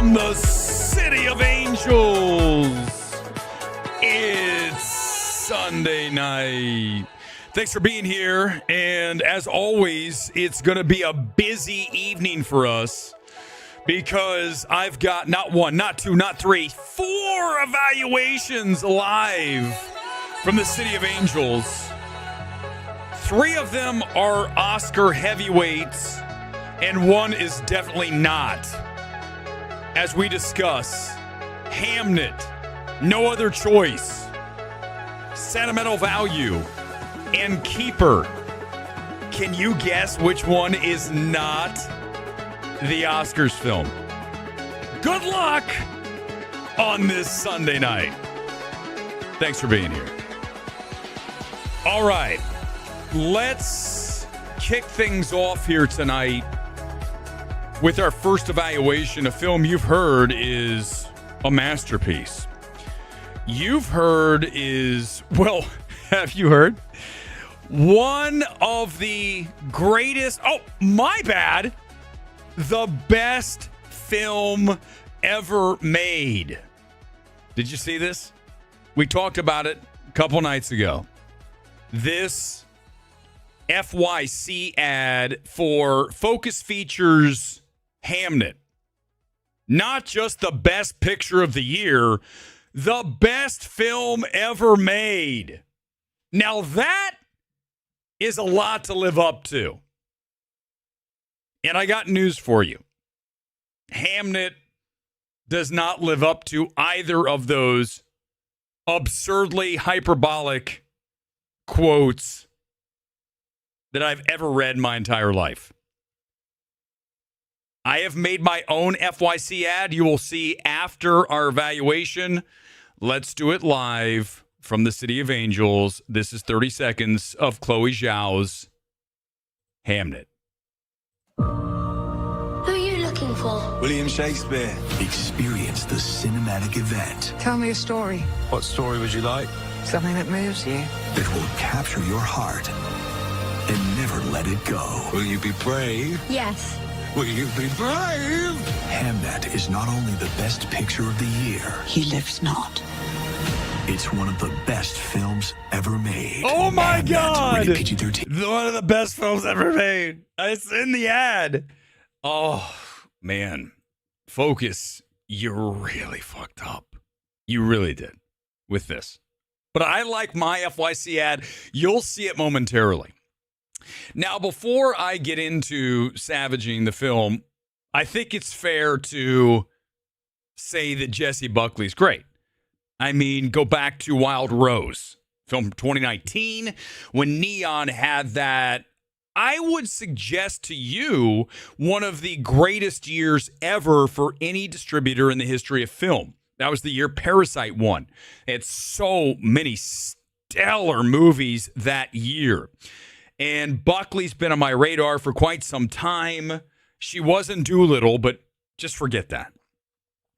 from the City of Angels. It's Sunday night. Thanks for being here. And as always, it's going to be a busy evening for us because I've got not one, not two, not three, 4 evaluations live from the City of Angels. 3 of them are Oscar heavyweights, and 1 is definitely not. As we discuss, Hamnet, No Other Choice, Sentimental Value, and Keeper. Can you guess which one is not the Oscars film? Good luck on this Sunday night. Thanks for being here. All right, let's kick things off here tonight with our first evaluation. A film you've heard is a masterpiece. You've heard is, well, have you heard? One of the greatest, my bad, the best film ever made. Did you see this? We talked about it a couple nights ago. This FYC ad for Focus Features Hamnet. Not just the best picture of the year, the best film ever made. Now that is a lot to live up to. And I got news for you. Hamnet does not live up to either of those absurdly hyperbolic quotes that I've ever read in my entire life. I have made my own FYC ad. You will see after our evaluation. Let's do it live from the City of Angels. This is 30 seconds of Chloe Zhao's Hamnet. Who are you looking for? William Shakespeare. Experience the cinematic event Tell me a story. What story would you like? Something that moves you. that will capture your heart and never let it go. Will you be brave? Yes. Will you be brave? Hamnet is not only the best picture of the year, He lives not. it's one of the best films ever made. Oh my Hamnet, God! rated PG-13. One of the best films ever made. It's in the ad. Oh, man. Focus, you really fucked up. You really did with this. But I like my FYC ad. You'll see it momentarily. Now, before I get into savaging the film, I think it's fair to say that Jessie Buckley's great. I mean, go back to Wild Rose, film from 2019, when Neon had that, I would suggest to you, one of the greatest years ever for any distributor in the history of film. That was the year Parasite won. It's so many stellar movies that year. And Buckley's been on my radar for quite some time. She wasn't Doolittle, but just forget that.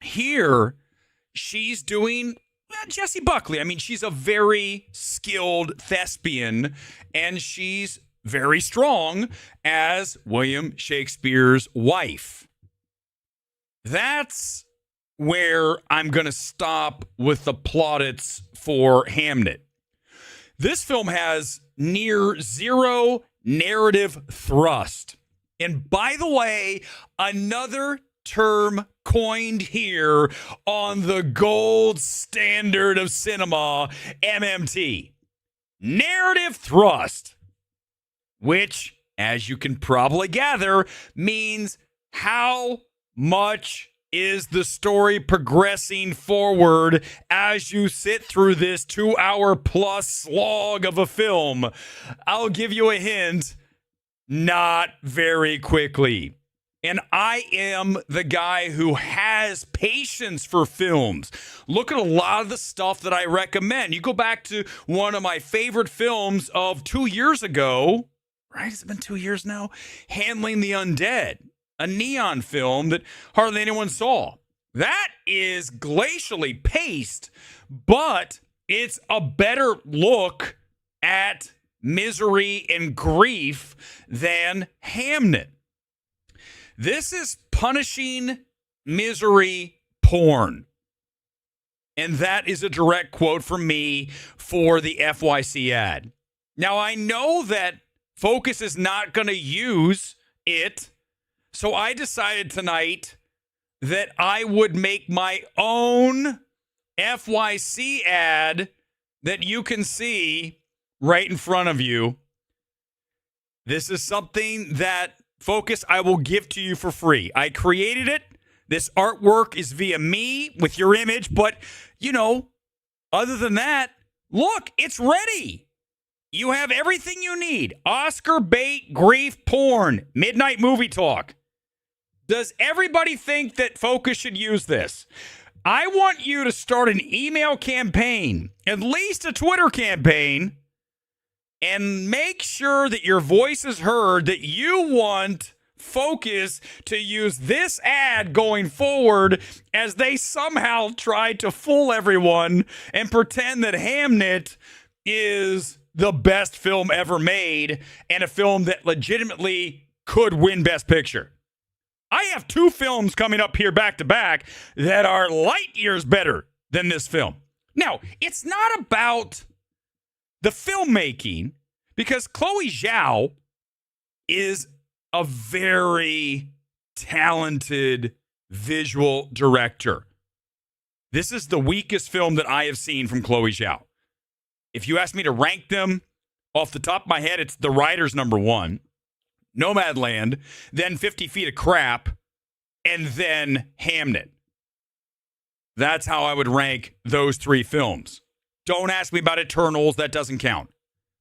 Here, she's doing Jessie Buckley. I mean, she's a very skilled thespian, and she's very strong as William Shakespeare's wife. That's where I'm going to stop with the plaudits for Hamnet. This film has near zero narrative thrust. And by the way, another term coined here on the gold standard of cinema, MMT. Narrative thrust. Which, as you can probably gather, means how much is the story progressing forward as you sit through this 2-hour plus slog of a film? I'll give you a hint. Not very quickly. And I am the guy who has patience for films. Look at a lot of the stuff that I recommend. You go back to one of my favorite films of 2 years ago, right? Has it been 2 years now? Handling the Undead, a Neon film that hardly anyone saw. That is glacially paced, but it's a better look at misery and grief than Hamnet. This is punishing misery porn. And that is a direct quote from me for the FYC ad. Now, I know that Focus is not going to use it, so I decided tonight that I would make my own FYC ad that you can see right in front of you. This is something that, Focus, I will give to you for free. I created it. This artwork is via me with your image, but, other than that, look, it's ready. You have everything you need. Oscar bait, grief, porn, midnight movie talk. Does everybody think that Focus should use this? I want you to start an email campaign, at least a Twitter campaign, and make sure that your voice is heard, that you want Focus to use this ad going forward as they somehow try to fool everyone and pretend that Hamnet is the best film ever made and a film that legitimately could win Best Picture. I have two films coming up here back to back that are light years better than this film. Now, it's not about the filmmaking, because Chloe Zhao is a very talented visual director. This is the weakest film that I have seen from Chloe Zhao. If you ask me to rank them off the top of my head, it's The Riders number 1, Nomadland, then 50 Feet of Crap, and then Hamnet. That's how I would rank those three films. Don't ask me about Eternals. That doesn't count.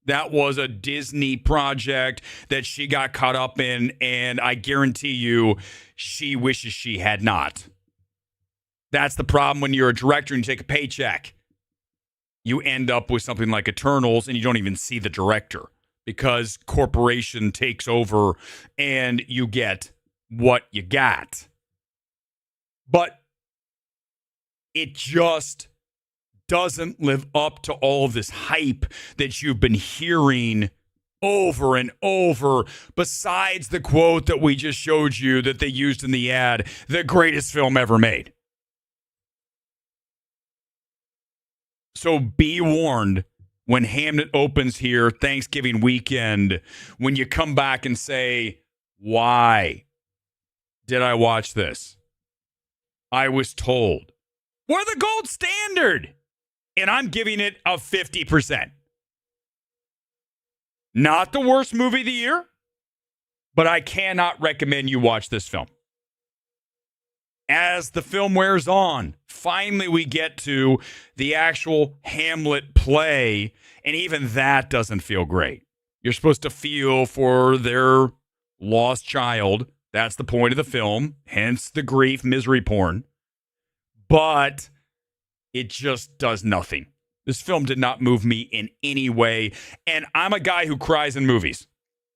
That was a Disney project that she got caught up in, and I guarantee you she wishes she had not. That's the problem when you're a director and you take a paycheck. You end up with something like Eternals and you don't even see the director because corporation takes over and you get what you got. But it just doesn't live up to all of this hype that you've been hearing over and over, besides the quote that we just showed you that they used in the ad, the greatest film ever made. So be warned when Hamnet opens here Thanksgiving weekend, when you come back and say, why did I watch this? I was told. We're the gold standard. And I'm giving it a 50%. Not the worst movie of the year, but I cannot recommend you watch this film. As the film wears on, finally we get to the actual Hamlet play, and even that doesn't feel great. You're supposed to feel for their lost child. That's the point of the film, hence the grief, misery porn. But it just does nothing. This film did not move me in any way, and I'm a guy who cries in movies.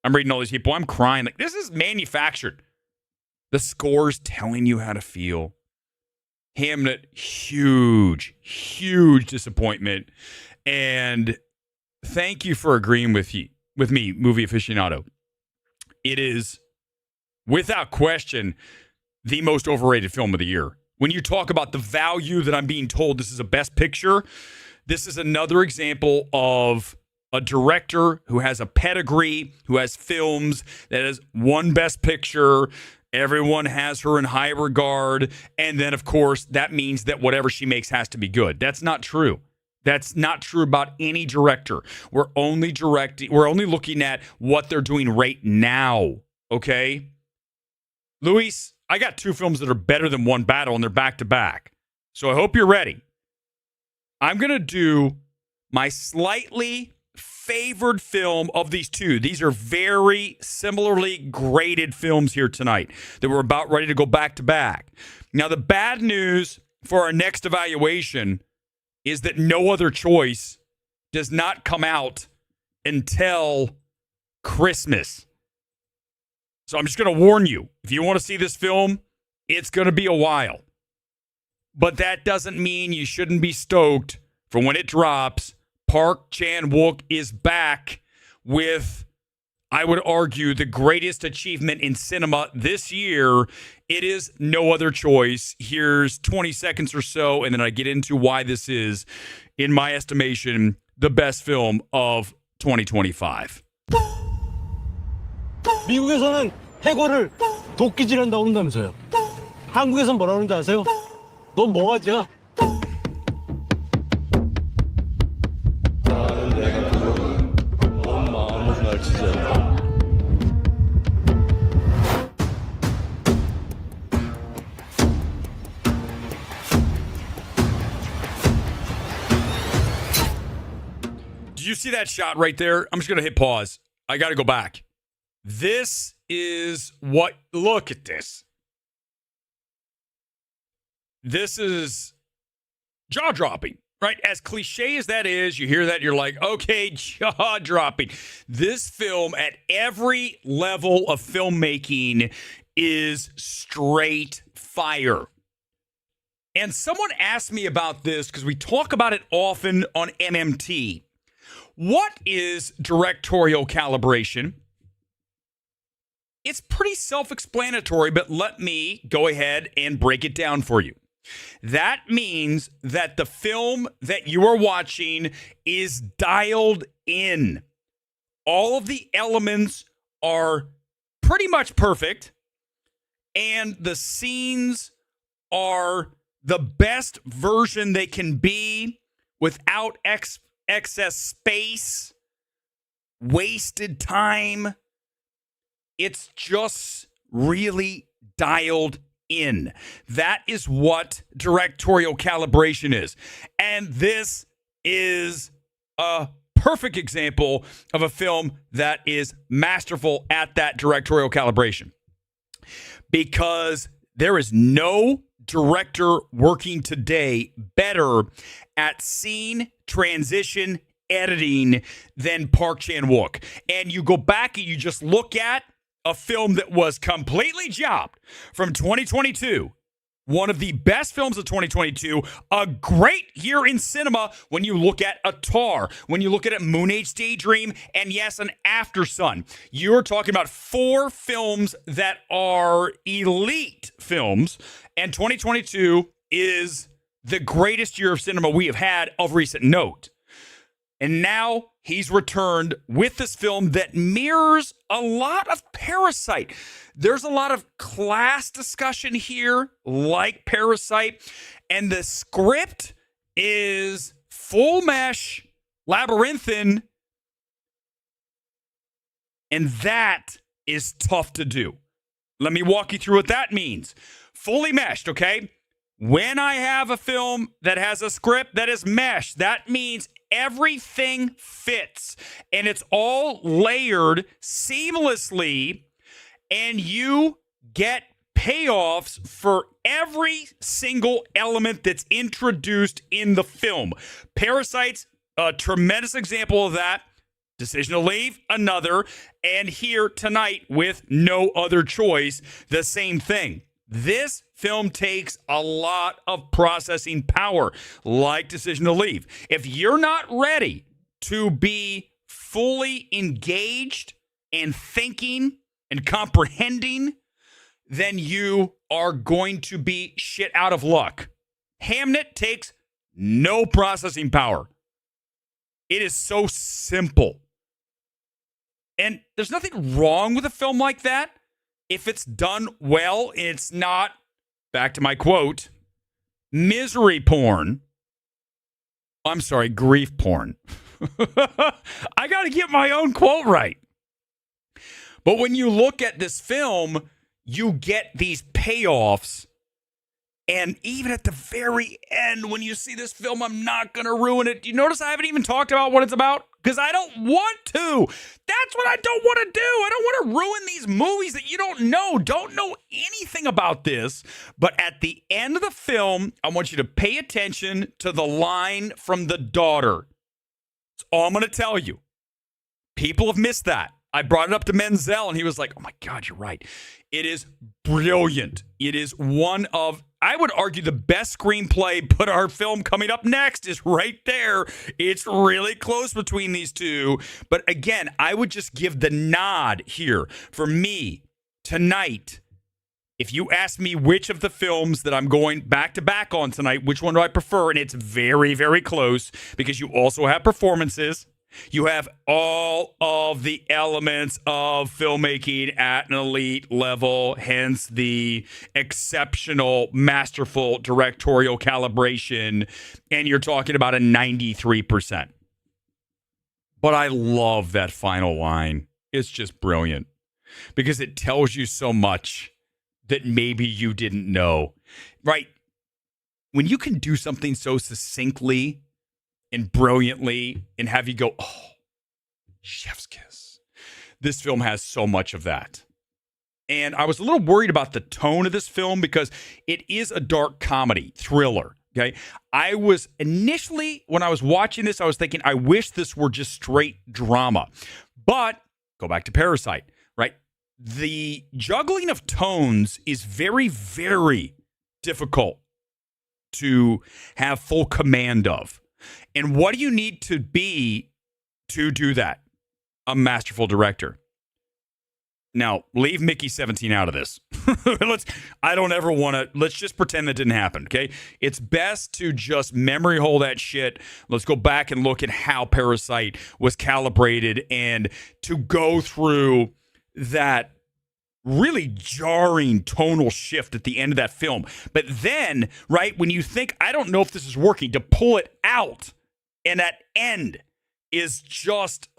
I'm reading all these people. I'm crying. Like, this is manufactured. The score's telling you how to feel. Hamnet, huge, huge disappointment. And thank you for agreeing with me, movie aficionado. It is, without question, the most overrated film of the year. When you talk about the value that I'm being told this is a best picture, this is another example of a director who has a pedigree, who has films that has won best picture. Everyone has her in high regard. And then, of course, that means that whatever she makes has to be good. That's not true. That's not true about any director. We're only looking at what they're doing right now. Okay? Luis, I got two films that are better than One Battle, and they're back to back. So I hope you're ready. I'm going to do my slightly favored film of these two. These are very similarly graded films here tonight that we're about ready to go back to back. Now, the bad news for our next evaluation is that No Other Choice does not come out until Christmas. So I'm just going to warn you, if you want to see this film, it's going to be a while. But that doesn't mean you shouldn't be stoked for when it drops. Park Chan-wook is back with I would argue, the greatest achievement in cinema this year. It is No Other Choice. Here's 20 seconds or so, and then I get into why this is, in my estimation, the best film of 2025. 미국에서는 해골을 도끼질한다고 그런다면서요. 한국에선 뭐라 그러는지 아세요? 넌 뭐하지야? 나는 내가 넌 마음으로 날 치지 않아. Do you see that shot right there? I'm just going to hit pause. I got to go back. This is what, look at this. This is jaw-dropping, right? As cliche as that is, you hear that, you're like, okay, jaw-dropping. This film at every level of filmmaking is straight fire. And someone asked me about this because we talk about it often on MMT. What is directorial calibration? It's pretty self-explanatory, but let me go ahead and break it down for you. That means that the film that you are watching is dialed in. All of the elements are pretty much perfect, and the scenes are the best version they can be without excess space, wasted time. It's just really dialed in. That is what directorial calibration is. And this is a perfect example of a film that is masterful at that directorial calibration. Because there is no director working today better at scene transition editing than Park Chan-wook. And you go back and you just look at a film that was completely jobbed from 2022, one of the best films of 2022, a great year in cinema when you look at A Tar, when you look at Moon Age Daydream, and yes, an After Sun. You're talking about 4 films that are elite films, and 2022 is the greatest year of cinema we have had of recent note. And now he's returned with this film that mirrors a lot of Parasite. There's a lot of class discussion here, like Parasite. And the script is full mesh, labyrinthine. And that is tough to do. Let me walk you through what that means. Fully meshed, okay? When I have a film that has a script that is meshed, that means everything fits and it's all layered seamlessly, and you get payoffs for every single element that's introduced in the film. Parasite's a tremendous example of that. Decision to Leave, another. And here tonight with No Other Choice, the same thing. This film takes a lot of processing power, like Decision to Leave. If you're not ready to be fully engaged and thinking and comprehending, then you are going to be shit out of luck. Hamnet takes no processing power. It is so simple. And there's nothing wrong with a film like that. If it's done well, it's not, back to my quote, misery porn. I'm sorry, grief porn. I got to get my own quote right. But when you look at this film, you get these payoffs. And even at the very end, when you see this film, I'm not going to ruin it. Do you notice I haven't even talked about what it's about? Because I don't want to. That's what I don't want to do. I don't want to ruin these movies that you don't know anything about this. But at the end of the film, I want you to pay attention to the line from the daughter. That's all I'm going to tell you. People have missed that. I brought it up to Menzel, and he was like, oh, my God, you're right. It is brilliant. It is one of I would argue the best screenplay, but our film coming up next is right there. It's really close between these two. But again, I would just give the nod here. For me, tonight, if you ask me which of the films that I'm going back to back on tonight, which one do I prefer? And it's very, very close because you also have performances. You have all of the elements of filmmaking at an elite level, hence the exceptional, masterful directorial calibration. And you're talking about a 93%. But I love that final line. It's just brilliant because it tells you so much that maybe you didn't know, right? When you can do something so succinctly and brilliantly and have you go, oh, chef's kiss. This film has so much of that. And I was a little worried about the tone of this film because it is a dark comedy thriller, okay? I was initially, when I was watching this, I was thinking, I wish this were just straight drama. But go back to Parasite, right? The juggling of tones is very, very difficult to have full command of. And what do you need to be to do that? A masterful director. Now, leave Mickey 17 out of this. I don't ever want to. Let's just pretend that didn't happen, okay? It's best to just memory hole that shit. Let's go back and look at how Parasite was calibrated and to go through that really jarring tonal shift at the end of that film. But then, right, when you think, I don't know if this is working, to pull it out, and that end is just,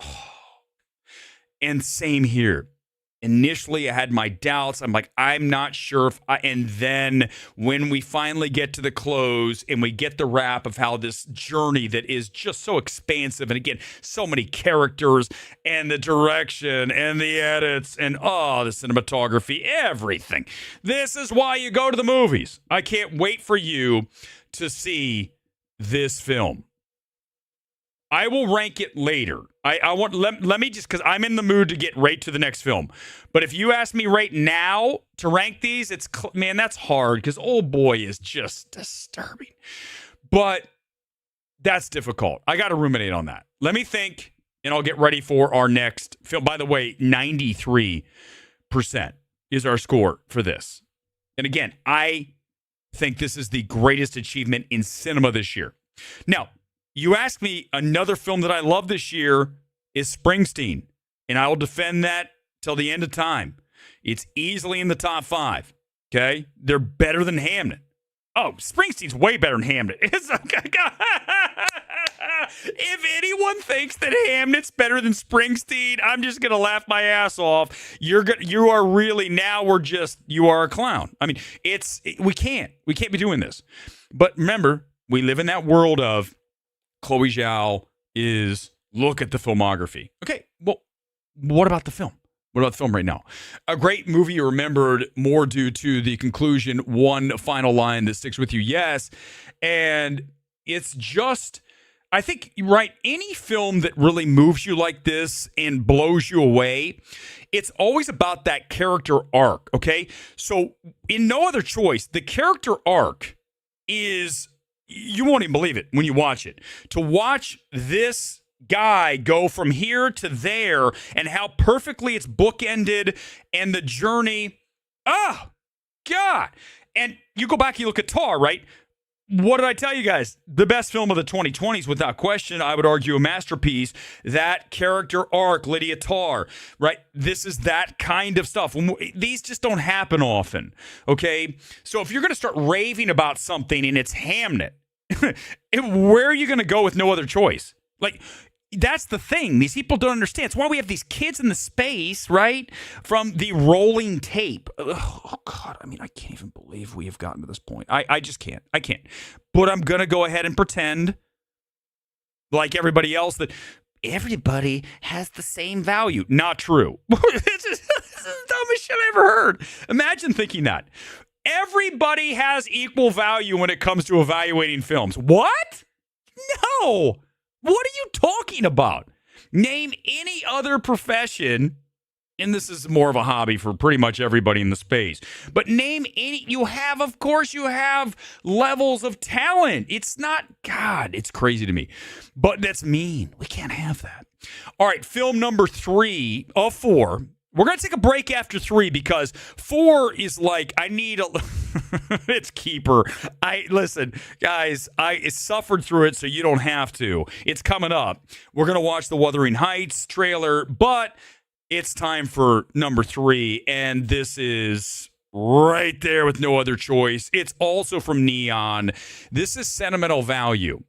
and same here. Initially, I had my doubts. I'm like, I'm not sure if and then when we finally get to the close and we get the wrap of how this journey that is just so expansive, and again, so many characters and the direction and the edits and the cinematography, everything. This is why you go to the movies. I can't wait for you to see this film. I will rank it later. I want let me just, because I'm in the mood to get right to the next film. But if you ask me right now to rank these, man, that's hard because Old Boy is just disturbing. But that's difficult. I got to ruminate on that. Let me think, and I'll get ready for our next film. By the way, 93% is our score for this. And again, I think this is the greatest achievement in cinema this year. Now, you ask me, another film that I love this year is Springsteen, and I will defend that till the end of time. It's easily in the top 5, okay? They're better than Hamnet. Oh, Springsteen's way better than Hamnet. If anyone thinks that Hamnet's better than Springsteen, I'm just going to laugh my ass off. You are really, you are a clown. I mean, we can't be doing this. But remember, we live in that world of Chloe Zhao is, look at the filmography. Okay, well, what about the film? What about the film right now? A great movie you remembered more due to the conclusion, one final line that sticks with you, yes. And it's just, I think, right, any film that really moves you like this and blows you away, it's always about that character arc, okay? So in No Other Choice, the character arc is, you won't even believe it when you watch it. To watch this guy go from here to there and how perfectly it's bookended and the journey, oh, God. And you go back, you look at Tar, right? What did I tell you guys? The best film of the 2020s, without question. I would argue a masterpiece. That character arc, Lydia Tarr, right? This is that kind of stuff. These just don't happen often, okay? So if you're going to start raving about something and it's Hamnet, where are you going to go with No Other Choice? Like, that's the thing. These people don't understand. It's why we have these kids in the space, right? From the rolling tape. Oh, God. I mean, I can't even believe we have gotten to this point. I just can't. I can't. But I'm going to go ahead and pretend, like everybody else, that everybody has the same value. Not true. This is the dumbest shit I ever heard. Imagine thinking that. Everybody has equal value when it comes to evaluating films. What? No. What are you talking about? Name any other profession And this is more of a hobby for pretty much everybody in the space. But name any, of course, you have levels of talent. It's not, God, it's crazy to me. But that's mean. We can't have that. All right, film number 3 of 4. We're going to take a break after 3 because 4 is like, I need a, it's keeper. Listen, guys, I suffered through it so you don't have to. It's coming up. We're going to watch the Wuthering Heights trailer, but it's time for number 3, and this is right there with no other choice. It's also from Neon. This is Sentimental Value.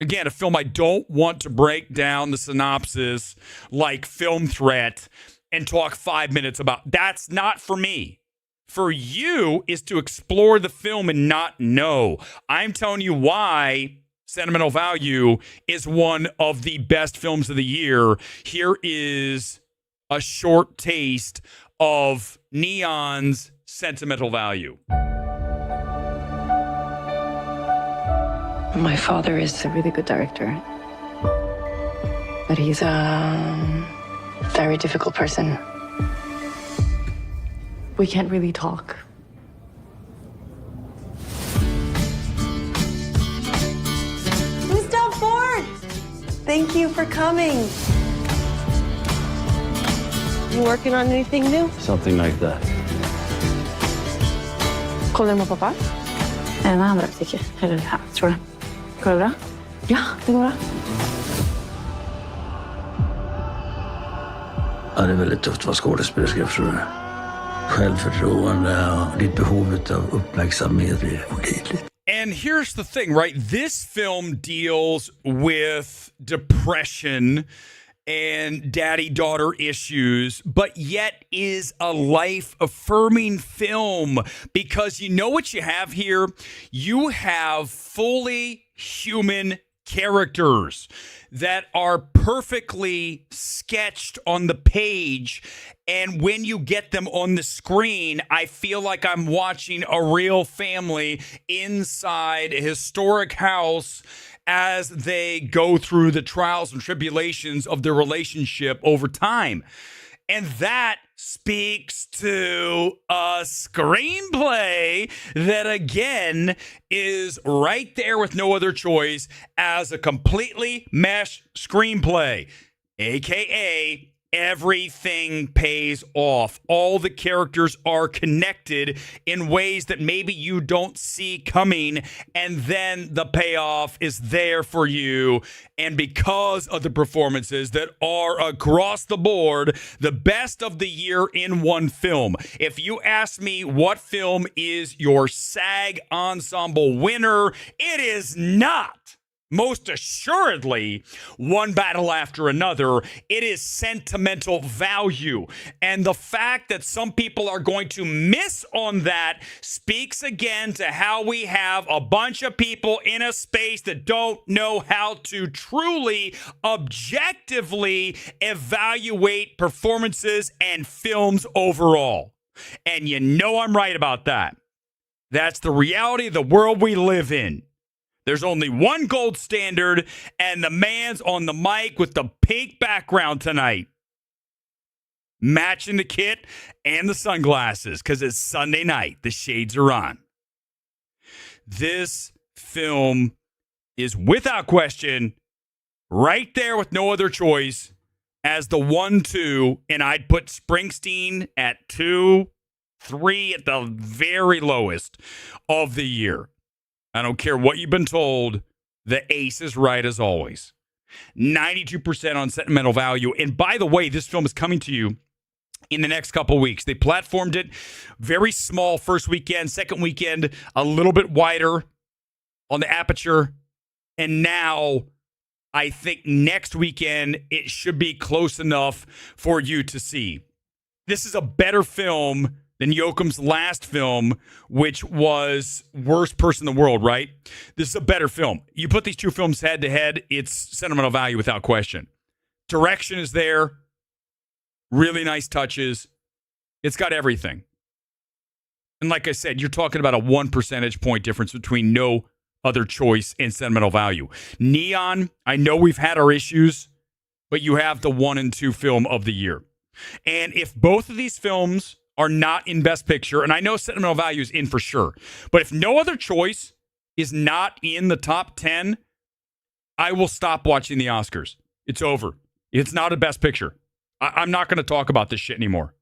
Again, a film I don't want to break down the synopsis like Film Threat and talk 5 minutes about. That's not for me. For you is to explore the film and not know. I'm telling you why Sentimental Value is one of the best films of the year. Here is a short taste of Neon's Sentimental Value. My father is a really good director, but he's a very difficult person. We can't really talk. Mr. Ford! Thank you for coming. You working on anything new? Something like that. Kollar du på pappa? Den andra tycker eller här, tror du? Går det bra? Ja, det går bra. Ja, det är väldigt tufft att vara skådespelerska, förstår du. Självförtroende och ditt behov av uppmärksamhet är olidligt. And here's the thing, right? This film deals with depression and daddy-daughter issues, but yet is a life-affirming film because you know what you have here? You have fully human characters that are perfectly sketched on the page, and when you get them on the screen, I feel like I'm watching a real family inside a historic house as they go through the trials and tribulations of their relationship over time. And that speaks to a screenplay that, again, is right there with no other choice as a completely meshed screenplay, a.k.a. everything pays off. All the characters are connected in ways that maybe you don't see coming, and then the payoff is there for you. And because of the performances that are across the board, the best of the year in one film. If you ask me what film is your SAG Ensemble winner, it is not, most assuredly, One Battle After Another. It is Sentimental Value. And the fact that some people are going to miss on that speaks again to how we have a bunch of people in a space that don't know how to truly, objectively evaluate performances and films overall. And you know I'm right about that. That's the reality of the world we live in. There's only one gold standard, and the man's on the mic with the pink background tonight. Matching the kit and the sunglasses, because it's Sunday night. The shades are on. This film is, without question, right there with no other choice as the 1-2, and I'd put Springsteen at 2, 3 at the very lowest of the year. I don't care what you've been told. The ace is right as always. 92% on Sentimental Value. And by the way, this film is coming to you in the next couple weeks. They platformed it very small first weekend, second weekend, a little bit wider on the aperture. And now I think next weekend it should be close enough for you to see. This is a better film than Yoakum's last film, which was Worst Person in the World, right? This is a better film. You put these two films head to head, it's Sentimental Value without question. Direction is there. Really nice touches. It's got everything. And like I said, you're talking about a 1 percentage point difference between No Other Choice and Sentimental Value. Neon, I know we've had our issues, but you have the 1 and 2 film of the year. And if both of these films are not in Best Picture, and I know Sentimental Value is in for sure, but if No Other Choice is not in the top 10, I will stop watching the Oscars. It's over. It's not a Best Picture. I'm not going to talk about this shit anymore.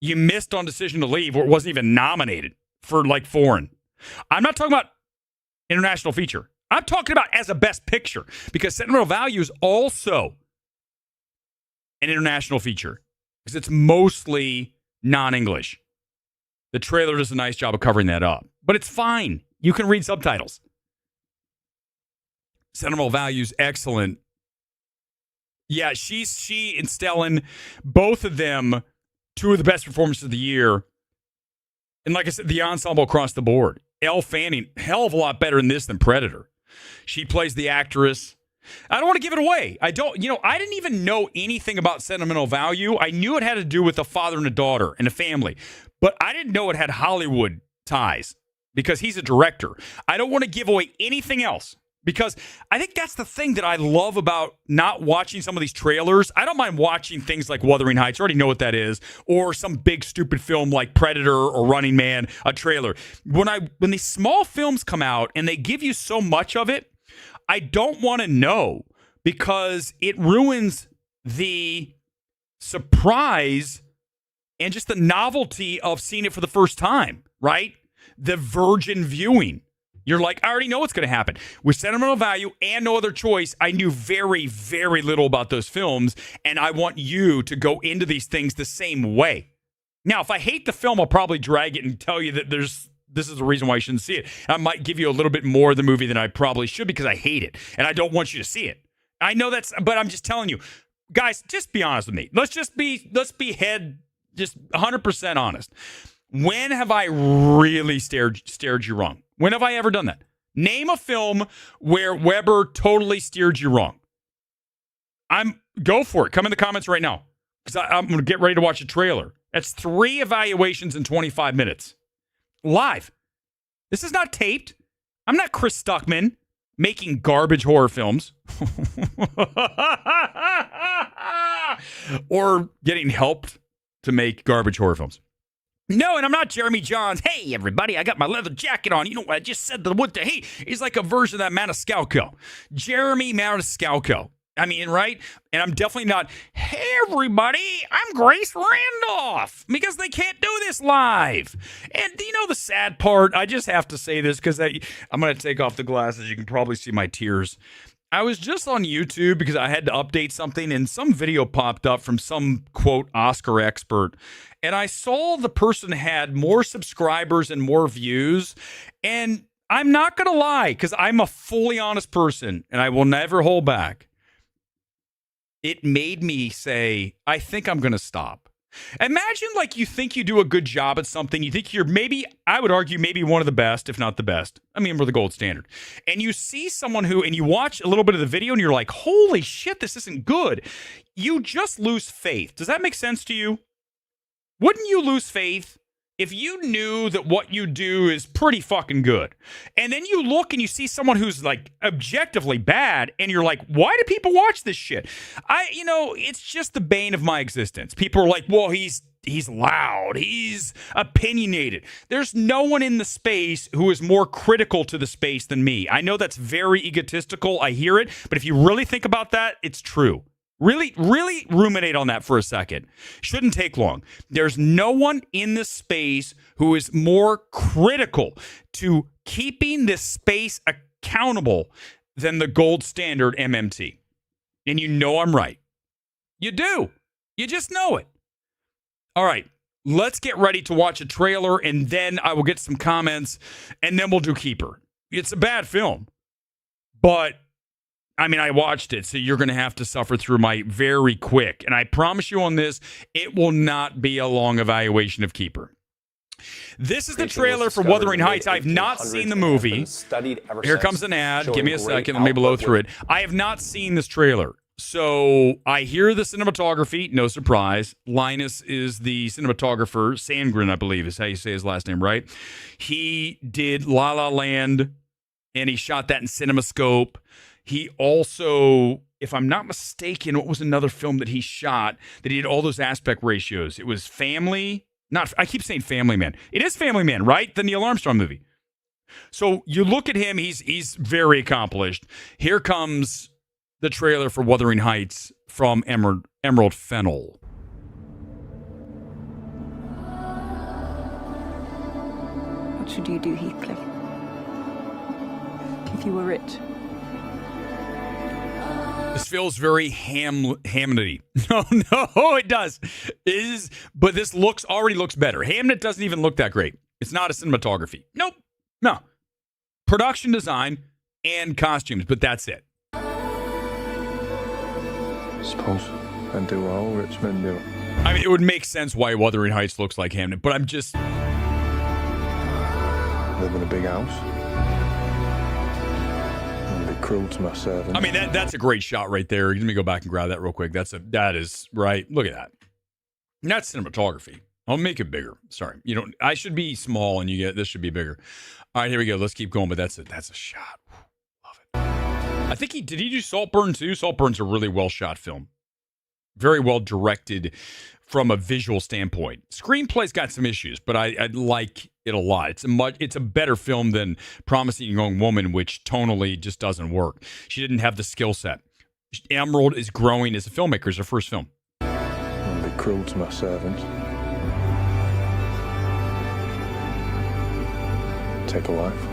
You missed on Decision to Leave, where it wasn't even nominated for like foreign. I'm not talking about international feature. I'm talking about as a Best Picture, because Sentimental Value is also an international feature because it's mostly non-English. The trailer does a nice job of covering that up, but it's fine. You can read subtitles. Sentimental Value is excellent. Yeah, she and Stellan, both of them, two of the best performances of the year. And like I said, the ensemble across the board. Elle Fanning, hell of a lot better in this than Predator. She plays the actress. I don't want to give it away. I didn't even know anything about Sentimental Value. I knew it had to do with a father and a daughter and a family, but I didn't know it had Hollywood ties because he's a director. I don't want to give away anything else, because I think that's the thing that I love about not watching some of these trailers. I don't mind watching things like Wuthering Heights. I already know what that is. Or some big stupid film like Predator or Running Man, a trailer. When these small films come out and they give you so much of it, I don't want to know, because it ruins the surprise and just the novelty of seeing it for the first time, right? The virgin viewing. You're like, I already know what's going to happen. With Sentimental Value and No Other Choice, I knew very, very little about those films, and I want you to go into these things the same way. Now, if I hate the film, I'll probably drag it and tell you that this is the reason why you shouldn't see it. I might give you a little bit more of the movie than I probably should, because I hate it, and I don't want you to see it. I know but I'm just telling you, guys, just be honest with me. Let's be just 100% honest. When have I really steered you wrong? When have I ever done that? Name a film where Weber totally steered you wrong. Go for it. Come in the comments right now, because I'm going to get ready to watch a trailer. That's 3 evaluations in 25 minutes. Live. This is not taped. I'm not Chris Stuckman making garbage horror films. Or getting helped to make garbage horror films. No, and I'm not Jeremy Johns. Hey, everybody, I got my leather jacket on. You know what I just said? What the hey? He's like a version of that Maniscalco. Jeremy Maniscalco. I mean, right? And I'm definitely not, hey, everybody, I'm Grace Randolph, because they can't do this live. And you know the sad part? I just have to say this because I'm going to take off the glasses. You can probably see my tears. I was just on YouTube because I had to update something, and some video popped up from some, quote, Oscar expert. And I saw the person had more subscribers and more views. And I'm not going to lie, because I'm a fully honest person, and I will never hold back. It made me say, I think I'm going to stop. Imagine like you think you do a good job at something. You think you're I would argue maybe one of the best, if not the best. I mean, we're the gold standard. And you see someone and you watch a little bit of the video and you're like, holy shit, this isn't good. You just lose faith. Does that make sense to you? Wouldn't you lose faith if you knew that what you do is pretty fucking good? And then you look and you see someone who's like objectively bad and you're like, why do people watch this shit? It's just the bane of my existence. People are like, well, he's loud. He's opinionated. There's no one in the space who is more critical to the space than me. I know that's very egotistical. I hear it. But if you really think about that, it's true. Really, really ruminate on that for a second. Shouldn't take long. There's no one in this space who is more critical to keeping this space accountable than the gold standard MMT. And you know I'm right. You do. You just know it. All right. Let's get ready to watch a trailer, and then I will get some comments, and then we'll do Keeper. It's a bad film, but I mean, I watched it, so you're going to have to suffer through my very quick. And I promise you on this, it will not be a long evaluation of Keeper. This is the trailer for Wuthering Heights. I've not seen the movie. Here comes an ad. Give me a second. Let me blow through it. I have not seen this trailer. So I hear the cinematography. No surprise. Linus is the cinematographer. Sandgren, I believe, is how you say his last name, right? He did La La Land, and he shot that in CinemaScope. He also, if I'm not mistaken, what was another film that he shot that he did all those aspect ratios? It was Family. I keep saying Family Man. It is Family Man, right? The Neil Armstrong movie. So you look at him, he's very accomplished. Here comes the trailer for Wuthering Heights from Emerald Fennell. What should you do, Heathcliff? If you were rich? This feels very Hamnet-y. No, it does. It is, but this already looks better. Hamnet doesn't even look that great. It's not a cinematography. Nope. No. Production design and costumes, but that's it. Suppose I do what all rich men do. I mean, it would make sense why Wuthering Heights looks like Hamnet, but I'm just... Live in a big house. And be cruel to my servants. I mean, that's a great shot right there. Let me go back and grab that real quick. That is right. Look at that. And that's cinematography. I'll make it bigger. Sorry. I should be small and this should be bigger. All right, here we go. Let's keep going, but that's a shot. Love it. I think did he do Saltburn too? Saltburn's a really well shot film. Very well directed from a visual standpoint. Screenplay's got some issues, but I like it a lot. It's a better film than Promising Young Woman, which tonally just doesn't work. She didn't have the skill set. Emerald is growing as a filmmaker. It's her first film. And be cruel to my servants. Take a wife.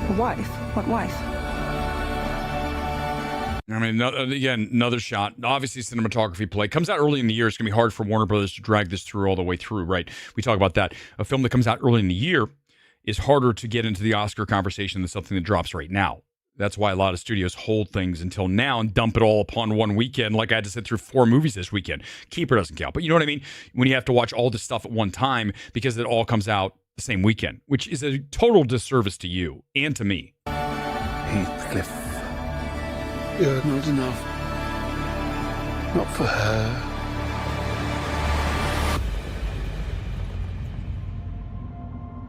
A wife? What wife? I mean, again, another shot. Obviously, cinematography play. Comes out early in the year. It's going to be hard for Warner Brothers to drag this through all the way through, right? We talk about that. A film that comes out early in the year is harder to get into the Oscar conversation than something that drops right now. That's why a lot of studios hold things until now and dump it all upon one weekend. Like I had to sit through 4 movies this weekend. Keeper doesn't count. But you know what I mean? When you have to watch all this stuff at one time because it all comes out the same weekend, which is a total disservice to you and to me. Heathcliff. You're not enough. Not for her.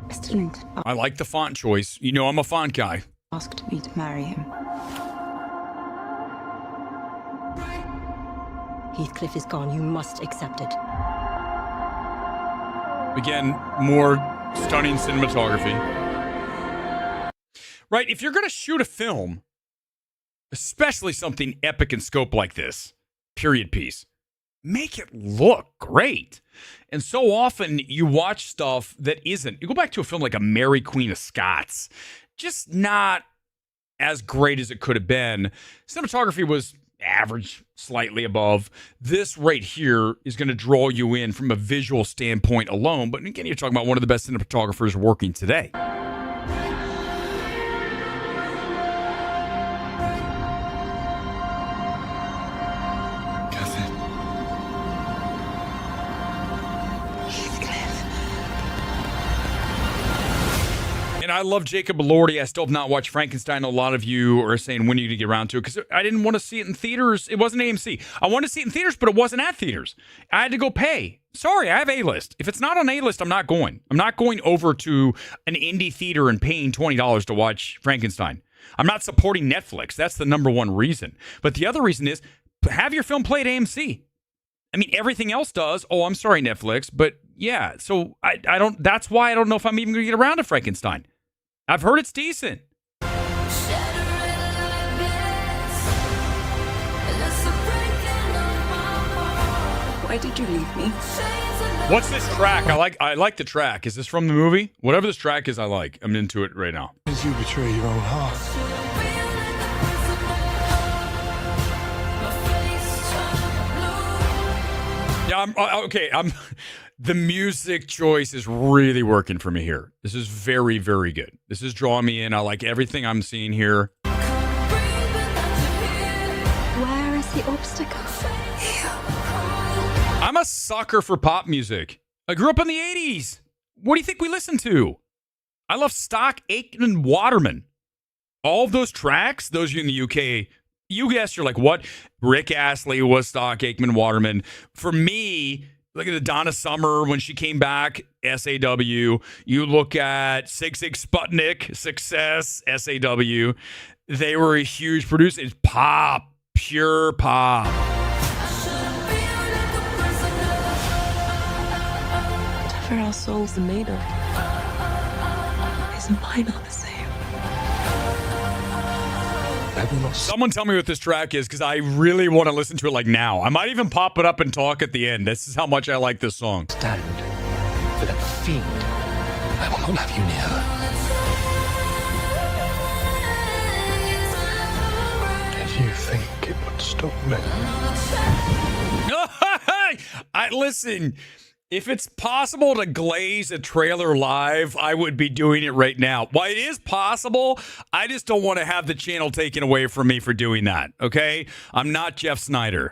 Mr. Linton I like the font choice. I'm a font guy. asked me to marry him. Heathcliff is gone. You must accept it. Again, more stunning cinematography. Right, if you're going to shoot a film, especially something epic in scope like this, period piece, make it look great. And so often you watch stuff that isn't. You go back to a film like A Mary Queen of Scots, just not as great as it could have been. Cinematography was average, slightly above. This right here is going to draw you in from a visual standpoint alone. But again, you're talking about one of the best cinematographers working today. And I love Jacob Elordi. I still have not watched Frankenstein. A lot of you are saying, when are you going to get around to it? Because I didn't want to see it in theaters. It wasn't AMC. I wanted to see it in theaters, but it wasn't at theaters. I had to go pay. Sorry, I have A-List. If it's not on A-List, I'm not going. I'm not going over to an indie theater and paying $20 to watch Frankenstein. I'm not supporting Netflix. That's the number one reason. But the other reason is, have your film play at AMC. I mean, everything else does. Oh, I'm sorry, Netflix. But yeah, so I don't. That's why I don't know if I'm even going to get around to Frankenstein. I've heard it's decent. Why did you leave me? What's this track? I like the track. Is this from the movie? Whatever this track is, I like. I'm into it right now. As you betray your own heart. Yeah, okay. The music choice is really working for me here. This is very, very good. This is drawing me in. I like everything I'm seeing here. Where is the obstacle? I'm a sucker for pop music. I grew up in the 80s. What do you think we listened to? I love Stock, Aitken, and Waterman. All of those tracks, those of you in the UK, you guessed, you're like, what? Rick Astley was Stock, Aitken, Waterman. For me, Look at the Donna Summer when she came back, SAW. You look at Sig Sig Sputnik, Success, SAW. They were a huge producer. It's pop, pure pop. Whatever our souls are made of, isn't mine not the same? Someone tell me what this track is, because I really want to listen to it like now. I might even pop it up and talk at the end. This is how much I like this song. Stand for that fiend. I will not have you near her. Did you think it would stop me? Listen, if it's possible to glaze a trailer live, I would be doing it right now. While it is possible, I just don't want to have the channel taken away from me for doing that, okay? I'm not Jeff Snyder.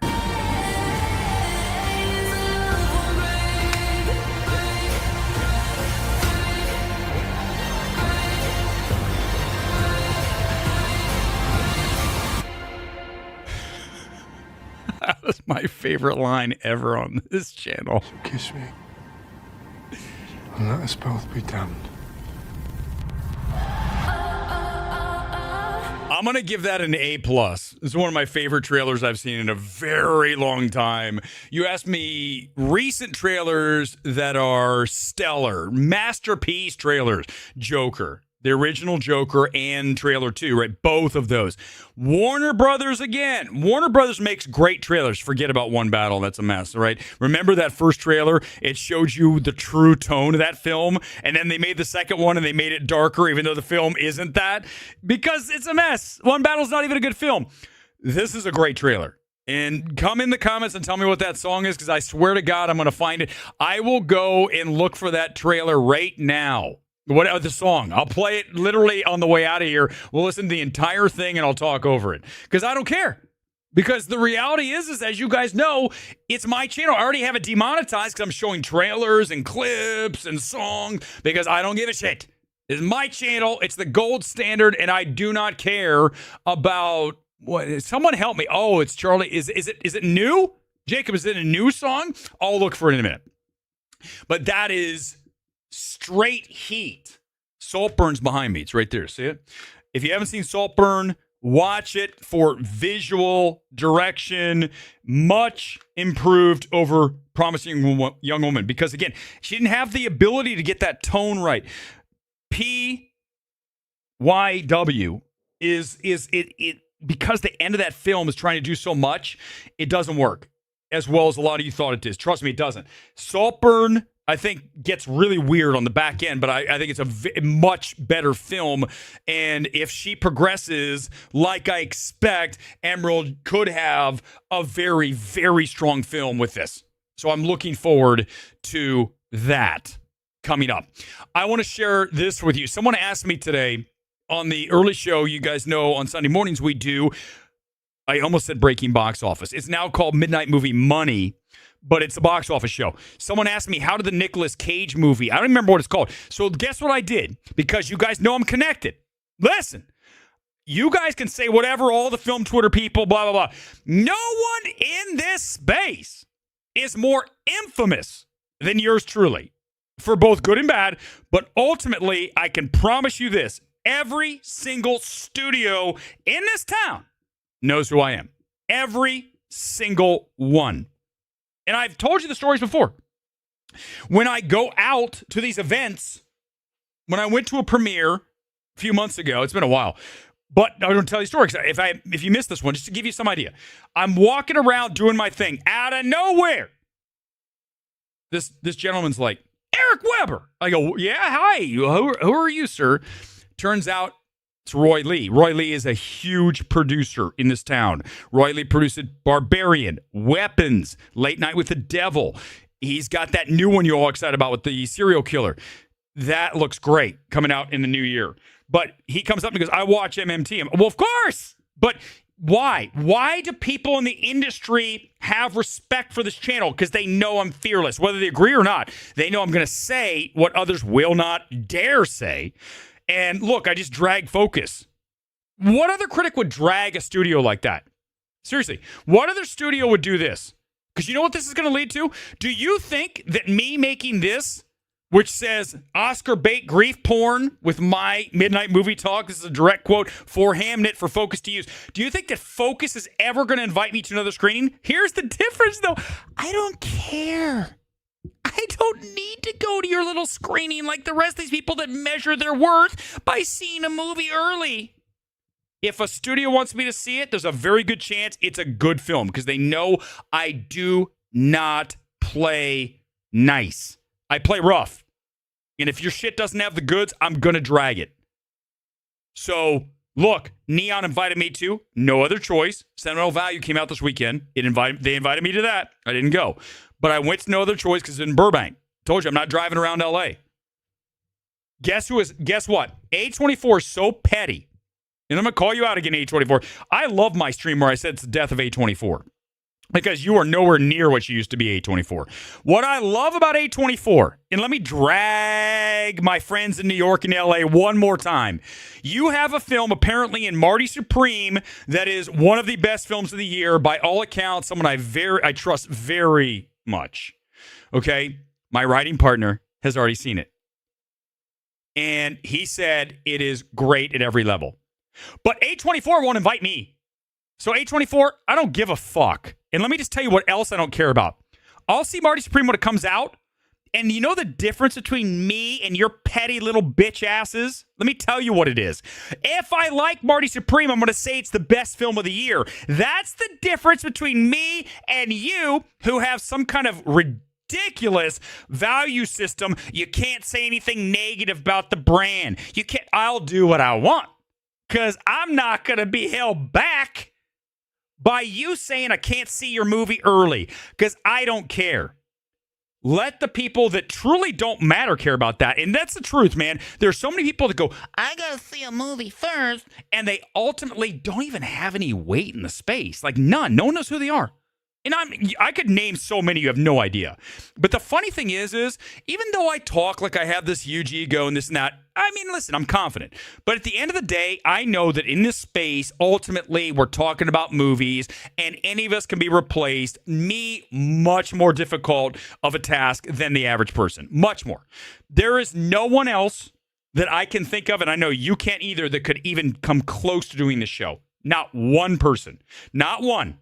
That was my favorite line ever on this channel. Kiss me. And let us both be damned. I'm going to give that an A+. This is one of my favorite trailers I've seen in a very long time. You asked me recent trailers that are stellar, masterpiece trailers. Joker. The original Joker and trailer 2, right? Both of those. Warner Brothers again. Warner Brothers makes great trailers. Forget about One Battle. That's a mess, right? Remember that first trailer? It showed you the true tone of that film. And then they made the second one and they made it darker, even though the film isn't that. Because it's a mess. One Battle's not even a good film. This is a great trailer. And come in the comments and tell me what that song is, because I swear to God, I'm going to find it. I will go and look for that trailer right now. What the song? I'll play it literally on the way out of here. We'll listen to the entire thing and I'll talk over it because I don't care. Because the reality is, as you guys know, it's my channel. I already have it demonetized because I'm showing trailers and clips and songs because I don't give a shit. It's my channel. It's the gold standard, and I do not care about what. Someone help me. Oh, it's Charlie. Is it new? Jacob, is it a new song? I'll look for it in a minute. But that is straight heat. Saltburn's behind me. It's right there. See it? If you haven't seen Saltburn, watch it for visual direction. Much improved over Promising Young Woman. Because, again, she didn't have the ability to get that tone right. PYW is it because the end of that film is trying to do so much, it doesn't work as well as a lot of you thought it did. Trust me, it doesn't. Saltburn, I think, gets really weird on the back end, but I think it's a much better film. And if she progresses like I expect, Emerald could have a very, very strong film with this. So I'm looking forward to that coming up. I want to share this with you. Someone asked me today on the early show. You guys know on Sunday mornings we do, I almost said Breaking Box Office. It's now called Midnight Movie Money, but it's a box office show. Someone asked me, how did the Nicolas Cage movie, I don't remember what it's called. So guess what I did? Because you guys know I'm connected. Listen, you guys can say whatever, all the film Twitter people, blah, blah, blah. No one in this space is more infamous than yours truly, for both good and bad. But ultimately, I can promise you this. Every single studio in this town knows who I am. Every single one. And I've told you the stories before. When I go out to these events, when I went to a premiere a few months ago, it's been a while, but I'm going to tell you a story. If you missed this one, just to give you some idea, I'm walking around doing my thing. Out of nowhere, this gentleman's like, Erick Weber. I go, yeah, hi. Who are you, sir? Turns out it's Roy Lee. Roy Lee is a huge producer in this town. Roy Lee produced Barbarian, Weapons, Late Night with the Devil. He's got that new one you're all excited about with the serial killer. That looks great coming out in the new year. But he comes up and goes, I watch MMT. Well, of course. But why? Why do people in the industry have respect for this channel? Because they know I'm fearless. Whether they agree or not, they know I'm going to say what others will not dare say. And look, I just drag focus. What other critic would drag a studio like that? Seriously, what other studio would do this? Because you know what this is going to lead to? Do you think that me making this, which says Oscar bait grief porn with my midnight movie talk, this is a direct quote for Hamnet for Focus to use. Do you think that Focus is ever going to invite me to another screening? Here's the difference, though. I don't care. I don't need to go to your little screening like the rest of these people that measure their worth by seeing a movie early. If a studio wants me to see it, there's a very good chance it's a good film because they know I do not play nice. I play rough. And if your shit doesn't have the goods, I'm going to drag it. So, look, Neon invited me to. No other choice. Sentimental Value came out this weekend. They invited me to that. I didn't go. But I went to No Other Choice because it's in Burbank. Told you, I'm not driving around L.A. Guess what? A24 is so petty. And I'm going to call you out again, A24. I love my stream where I said it's the death of A24. Because you are nowhere near what you used to be, A24. What I love about A24, and let me drag my friends in New York and LA one more time. You have a film apparently in Marty Supreme that is one of the best films of the year. By all accounts, someone I trust very much. Okay? My writing partner has already seen it. And he said it is great at every level. But A24 won't invite me. So A24, I don't give a fuck. And let me just tell you what else I don't care about. I'll see Marty Supreme when it comes out. And you know the difference between me and your petty little bitch asses? Let me tell you what it is. If I like Marty Supreme, I'm going to say it's the best film of the year. That's the difference between me and you who have some kind of ridiculous value system. You can't say anything negative about the brand. I'll do what I want because I'm not going to be held back by you saying I can't see your movie early because I don't care. Let the people that truly don't matter care about that. And that's the truth, man. There's so many people that go, I got to see a movie first. And they ultimately don't even have any weight in the space. Like none. No one knows who they are. And I could name so many, you have no idea. But the funny thing is even though I talk like I have this huge ego and this and that, I mean, listen, I'm confident. But at the end of the day, I know that in this space, ultimately, we're talking about movies and any of us can be replaced. Me, much more difficult of a task than the average person. Much more. There is no one else that I can think of, and I know you can't either, that could even come close to doing this show. Not one person. Not one.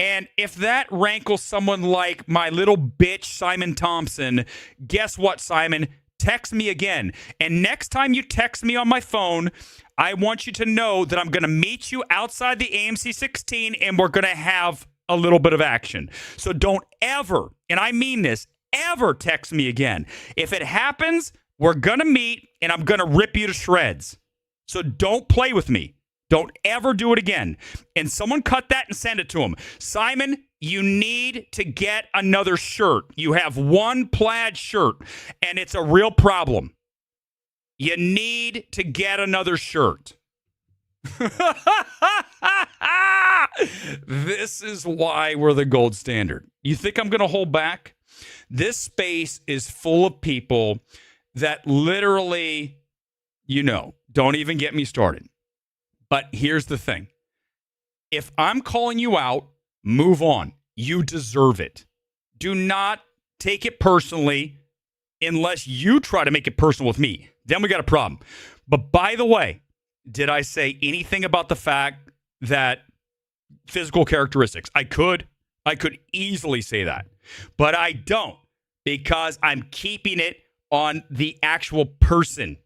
And if that rankles someone like my little bitch, Simon Thompson, guess what, Simon? Text me again. And next time you text me on my phone, I want you to know that I'm going to meet you outside the AMC 16 and we're going to have a little bit of action. So don't ever, and I mean this, ever text me again. If it happens, we're going to meet and I'm going to rip you to shreds. So don't play with me. Don't ever do it again. And someone cut that and send it to him. Simon, you need to get another shirt. You have one plaid shirt, and it's a real problem. You need to get another shirt. This is why we're the gold standard. You think I'm going to hold back? This space is full of people that literally, don't even get me started. But here's the thing. If I'm calling you out, move on. You deserve it. Do not take it personally unless you try to make it personal with me. Then we got a problem. But by the way, did I say anything about the fact that physical characteristics? I could easily say that. But I don't because I'm keeping it on the actual person.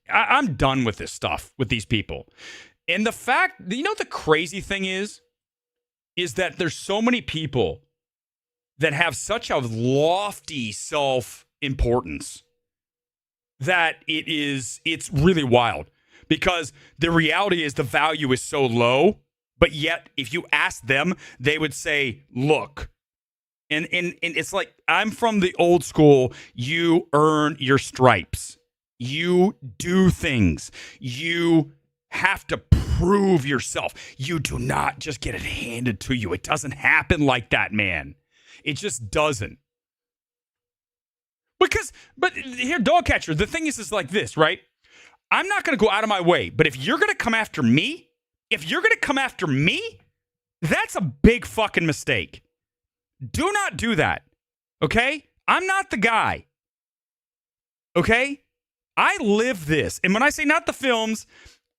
I'm done with this stuff with these people. And the fact, the crazy thing is that there's so many people that have such a lofty self-importance that it's really wild because the reality is the value is so low, but yet if you ask them, they would say, look, and it's like, I'm from the old school, you earn your stripes. You do things. You have to prove yourself. You do not just get it handed to you. It doesn't happen like that, man. It just doesn't. But here, dog catcher, the thing is like this, right? I'm not going to go out of my way, but if you're going to come after me, That's a big fucking mistake. Do not do that. Okay? I'm not the guy. Okay? I live this. And when I say not the films,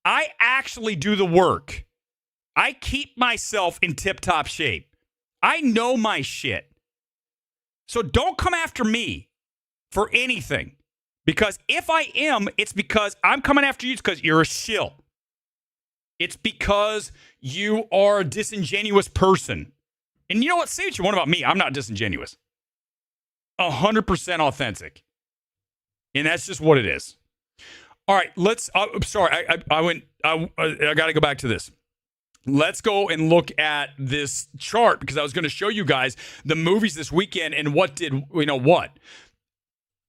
I actually do the work. I keep myself in tip-top shape. I know my shit. So don't come after me for anything. Because if I am, it's because I'm coming after you. It's because you're a shill. It's because you are a disingenuous person. And you know what? Say what you want about me. I'm not disingenuous. 100% authentic. And that's just what it is. All right, let's. I'm sorry, I got to go back to this. Let's go and look at this chart because I was going to show you guys the movies this weekend and what did, what?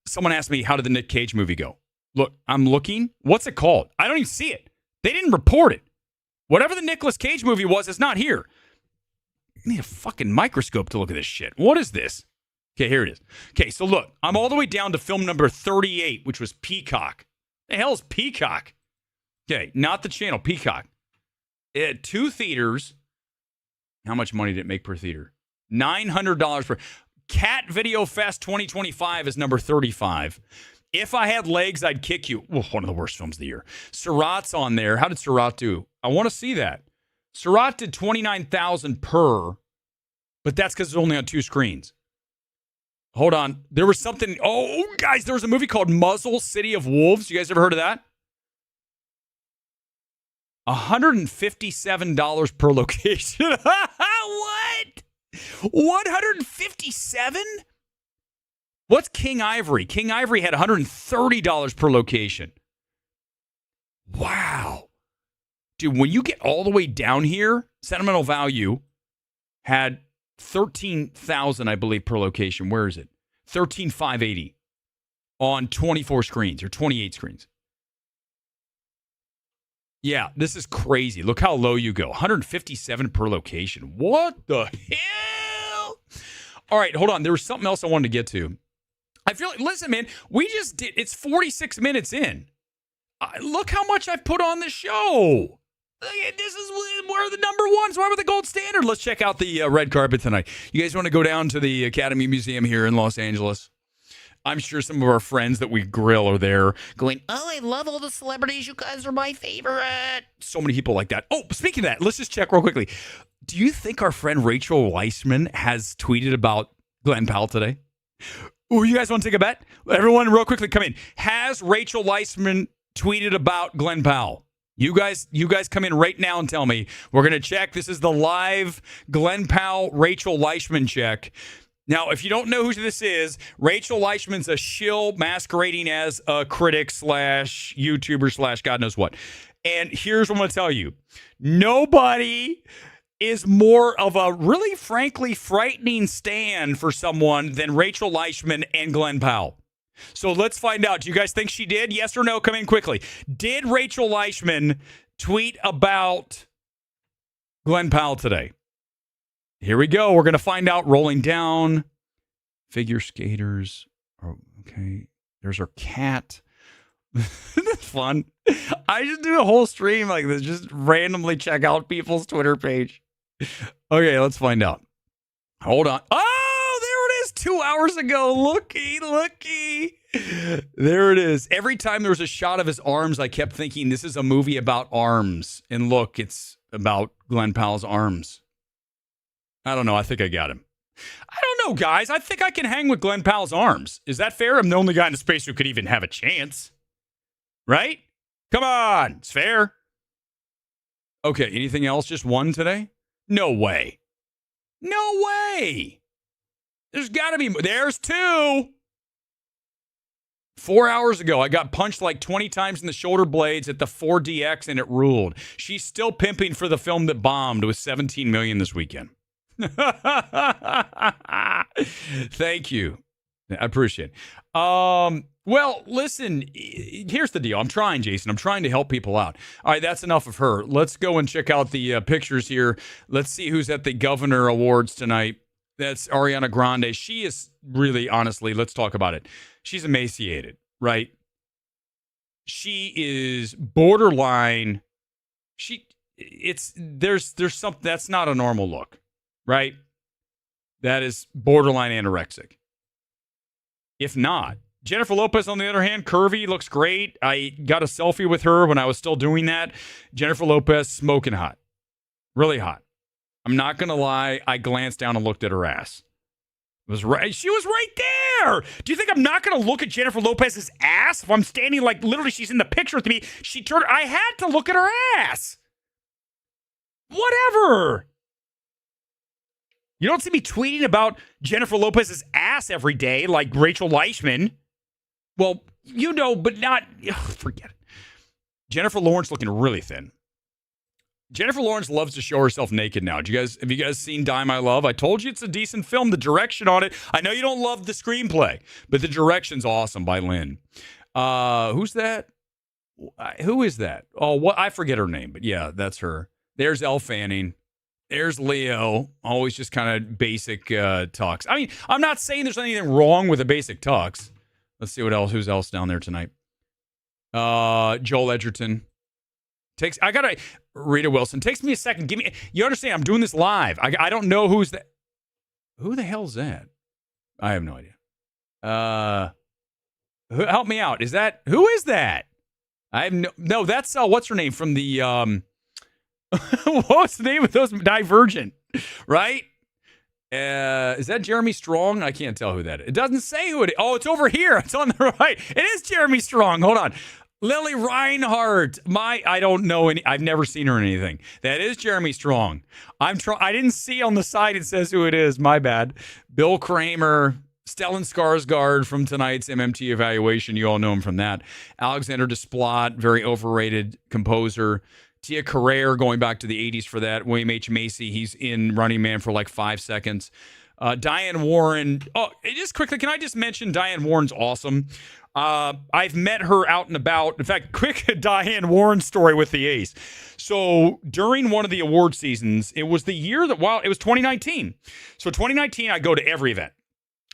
Someone asked me, how did the Nick Cage movie go? Look, I'm looking. What's it called? I don't even see it. They didn't report it. Whatever the Nicolas Cage movie was, it's not here. I need a fucking microscope to look at this shit. What is this? Okay, here it is. Okay, so look, I'm all the way down to film number 38, which was Peacock. The hell is Peacock? Okay, not the channel, Peacock. It had 2 theaters. How much money did it make per theater? $900 per. Cat Video Fest 2025 is number 35. If I Had Legs, I'd Kick You. Well, one of the worst films of the year. Surat's on there. How did Surat do? I want to see that. Surat did $29,000 per, but that's because it's only on 2 screens. Hold on. There was something. Oh, guys, there was a movie called Muzzle City of Wolves. You guys ever heard of that? $157 per location. What? 157? What's King Ivory? King Ivory had $130 per location. Wow. Dude, when you get all the way down here, Sentimental Value had 13,000, I believe, per location. Where is it? 13,580 on 24 screens or 28 screens. Yeah, this is crazy. Look how low you go. 157 per location. What the hell? All right, hold on. There was something else I wanted to get to. I feel like, listen, man, we just did, it's 46 minutes in. Look how much I've put on the show. This is we're the number ones. Why we're the gold standard? Let's check out the red carpet tonight. You guys want to go down to the Academy Museum here in Los Angeles? I'm sure some of our friends that we grill are there going, oh, I love all the celebrities. You guys are my favorite. So many people like that. Oh, speaking of that, let's just check real quickly. Do you think our friend Rachel Weissman has tweeted about Glenn Powell today? Oh, you guys want to take a bet? Everyone, real quickly, come in. Has Rachel Weissman tweeted about Glenn Powell? You guys come in right now and tell me. We're going to check. This is the live Glenn Powell, Rachel Leishman check. Now, if you don't know who this is, Rachel Leishman's a shill masquerading as a critic / YouTuber / God knows what. And here's what I'm going to tell you. Nobody is more of a really, frankly, frightening stand for someone than Rachel Leishman and Glenn Powell. So let's find out. Do you guys think she did? Yes or no? Come in quickly. Did Rachel Leishman tweet about Glenn Powell today? Here we go. We're going to find out. Rolling down. Figure skaters. Oh, okay. There's our cat. That's fun. I just do a whole stream like this. Just randomly check out people's Twitter page. Okay, let's find out. Hold on. Oh, there it is. 2 hours ago. Looky. There it is. Every time there was a shot of his arms, I kept thinking this is a movie about arms. And look, it's about Glenn Powell's arms. I don't know. I think I got him. I don't know, guys. I think I can hang with Glenn Powell's arms. Is that fair? I'm the only guy in the space who could even have a chance. Right? Come on. It's fair. Okay. Anything else? Just one today? No way. No way. There's got to be. There's 2. 4 hours ago, I got punched like 20 times in the shoulder blades at the 4DX and it ruled. She's still pimping for the film that bombed with $17 million this weekend. Thank you. I appreciate it. Well, listen, here's the deal. I'm trying, Jason. I'm trying to help people out. All right, that's enough of her. Let's go and check out the pictures here. Let's see who's at the Governor Awards tonight. That's Ariana Grande. She is really, honestly, let's talk about it. She's emaciated, right? She is borderline. there's something that's not a normal look, right? That is borderline anorexic. If not, Jennifer Lopez, on the other hand, curvy, looks great. I got a selfie with her when I was still doing that. Jennifer Lopez, smoking hot. Really hot. I'm not going to lie. I glanced down and looked at her ass. It was right. She was right there. Do you think I'm not going to look at Jennifer Lopez's ass? If I'm standing, like, literally, she's in the picture with me. I had to look at her ass. Whatever. You don't see me tweeting about Jennifer Lopez's ass every day like Rachel Leishman. Well, you know, but not... forget it. Jennifer Lawrence looking really thin. Jennifer Lawrence loves to show herself naked now. Have you guys seen Die My Love? I told you it's a decent film. The direction on it, I know you don't love the screenplay, but the direction's awesome by Lynn. Who's that? Who is that? Oh, what? I forget her name, but yeah, that's her. There's Elle Fanning. There's Leo. Always just kind of basic tux. I mean, I'm not saying there's anything wrong with a basic tux. Let's see what else. Who's else down there tonight? Joel Edgerton. I gotta Rita Wilson. Takes me a second. You understand? I'm doing this live. I don't know who's that. Who the hell's that? I have no idea. Help me out. Who is that? I have no. That's what's her name from the what's the name of those? Divergent, right? Is that Jeremy Strong? I can't tell who that is. It doesn't say who it is. Oh, it's over here. It's on the right. It is Jeremy Strong. Hold on. Lily Reinhart. I don't know any. I've never seen her in anything. That is Jeremy Strong. I didn't see on the side it says who it is. My bad. Bill Kramer, Stellan Skarsgård from tonight's MMT evaluation. You all know him from that. Alexander Desplat, very overrated composer. Tia Carrere, going back to the 80s for that. William H. Macy, he's in Running Man for like 5 seconds. Diane Warren. Oh, just quickly, can I just mention Diane Warren's awesome? I've met her out and about. In fact, quick Diane Warren story with the Ace. So during one of the award seasons, it was the year that, it was 2019. So 2019, I go to every event.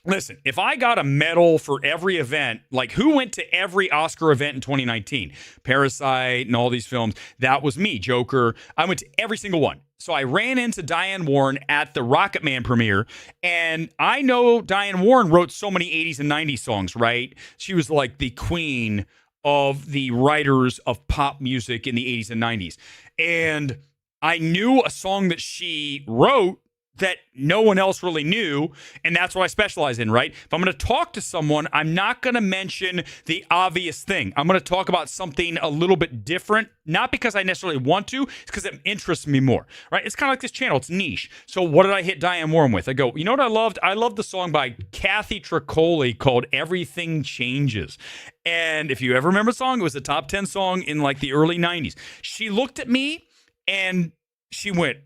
Listen, if I got a medal for every event, like who went to every Oscar event in 2019? Parasite and all these films. That was me, Joker. I went to every single one. So I ran into Diane Warren at the Rocket Man premiere, and I know Diane Warren wrote so many 80s and 90s songs, right? She was like the queen of the writers of pop music in the 80s and 90s. And I knew a song that she wrote that no one else really knew, and that's what I specialize in, right? If I'm going to talk to someone, I'm not going to mention the obvious thing. I'm going to talk about something a little bit different, not because I necessarily want to, it's because it interests me more, right? It's kind of like this channel. It's niche. So what did I hit Diane Warren with? I go, you know what I loved? I loved the song by Kathy Tricoli called Everything Changes. And if you ever remember the song, it was a top 10 song in like the early 90s. She looked at me and she went,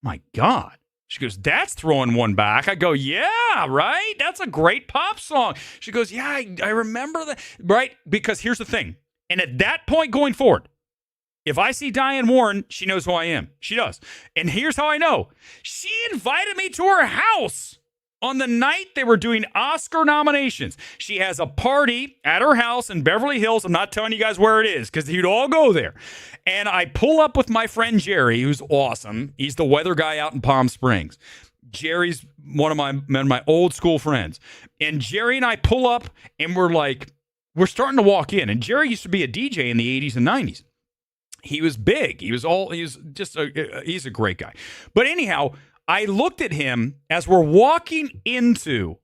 my God. She goes, that's throwing one back. I go, yeah, right? That's a great pop song. She goes, yeah, I remember that. Right? Because here's the thing. And at that point going forward, if I see Diane Warren, she knows who I am. She does. And here's how I know. She invited me to her house on the night they were doing Oscar nominations. She has a party at her house in Beverly Hills. I'm not telling you guys where it is because you'd all go there. And I pull up with my friend Jerry, who's awesome. He's the weather guy out in Palm Springs. Jerry's one of my old school friends. And Jerry and I pull up and we're starting to walk in. And Jerry used to be a DJ in the 80s and 90s. He was big. He's a great guy. But anyhow, I looked at him as we're walking into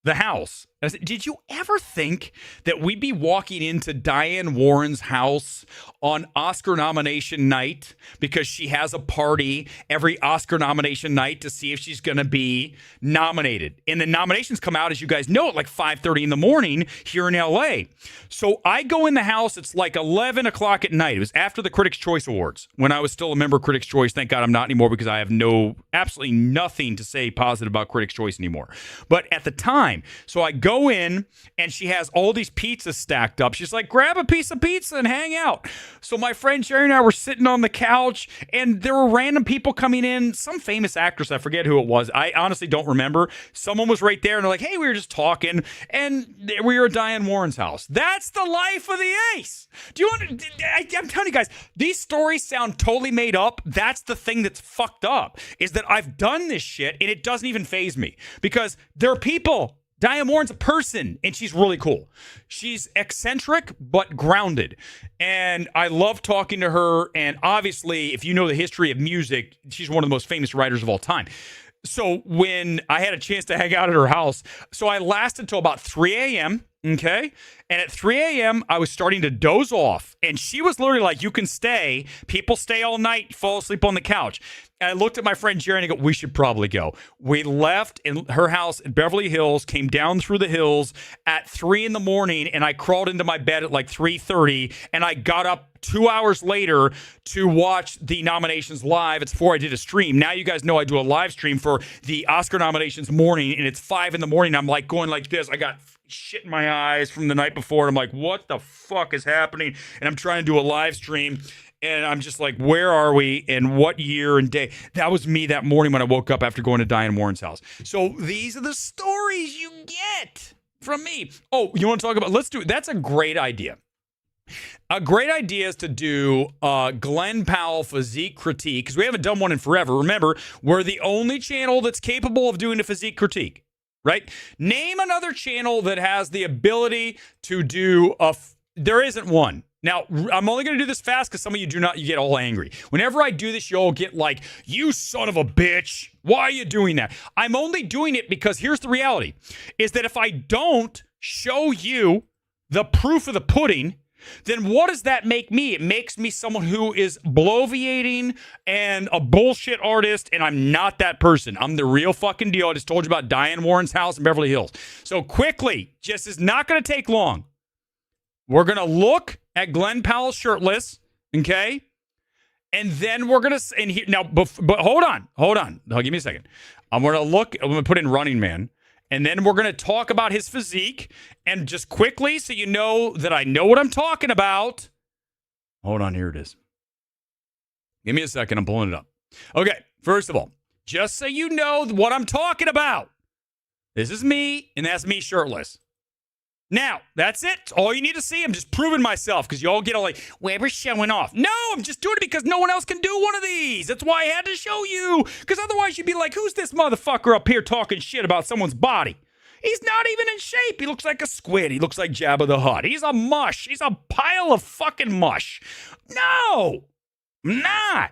the house. I said, did you ever think that we'd be walking into Diane Warren's house on Oscar nomination night because she has a party every Oscar nomination night to see if she's going to be nominated? And the nominations come out, as you guys know, at like 5:30 in the morning here in LA. So I go in the house. It's like 11 o'clock at night. It was after the Critics' Choice Awards when I was still a member of Critics' Choice. Thank God I'm not anymore because I have absolutely nothing to say positive about Critics' Choice anymore. But at the time, so I go go in, and she has all these pizzas stacked up. She's like, grab a piece of pizza and hang out. So my friend Jerry and I were sitting on the couch, and there were random people coming in. Some famous actress, I forget who it was. I honestly don't remember. Someone was right there, and they're like, hey, we were just talking, and we were at Diane Warren's house. That's the life of the ace. Do you want to, I'm telling you guys, these stories sound totally made up. That's the thing that's fucked up, is that I've done this shit, and it doesn't even faze me, because there are people. Diane Warren's a person, and she's really cool. She's eccentric, but grounded. And I love talking to her. And obviously, if you know the history of music, she's one of the most famous writers of all time. So when I had a chance to hang out at her house, so I lasted until about 3 a.m., okay? And at 3 a.m., I was starting to doze off. And she was literally like, you can stay. People stay all night, fall asleep on the couch. And I looked at my friend Jerry and I go, we should probably go. We left in her house in Beverly Hills, came down through the hills at 3 in the morning, and I crawled into my bed at like 3:30, and I got up 2 hours later to watch the nominations live. It's before I did a stream. Now you guys know I do a live stream for the Oscar nominations morning, and it's 5 in the morning. I'm like going like this. I got shit in my eyes from the night before. And I'm like, what the fuck is happening? And I'm trying to do a live stream. And I'm just like, where are we and what year and day? That was me that morning when I woke up after going to Diane Warren's house. So these are the stories you get from me. Oh, you want to talk about, let's do it. That's a great idea. A great idea is to do Glenn Powell physique critique, because we haven't done one in forever. Remember, we're the only channel that's capable of doing a physique critique, right? Name another channel that has the ability to do there isn't one. Now, I'm only going to do this fast because some of you you get all angry. Whenever I do this, you all get like, you son of a bitch. Why are you doing that? I'm only doing it because here's the reality, is that if I don't show you the proof of the pudding, then what does that make me? It makes me someone who is bloviating and a bullshit artist, and I'm not that person. I'm the real fucking deal. I just told you about Diane Warren's house in Beverly Hills. So quickly, just is not going to take long. We're going to look at Glenn Powell shirtless, okay? And then we're going to, and now, but hold on. Now, give me a second. I'm going to put in Running Man. And then we're going to talk about his physique. And just quickly, so you know that I know what I'm talking about. Hold on, here it is. Give me a second. I'm pulling it up. Okay, first of all, just so you know what I'm talking about. This is me, and that's me shirtless. Now, that's it. It's all you need to see. I'm just proving myself, because you all get all like, well, we're showing off. No, I'm just doing it because no one else can do one of these. That's why I had to show you, because otherwise you'd be like, who's this motherfucker up here talking shit about someone's body? He's not even in shape. He looks like a squid. He looks like Jabba the Hutt. He's a mush. He's a pile of fucking mush. No, I'm not.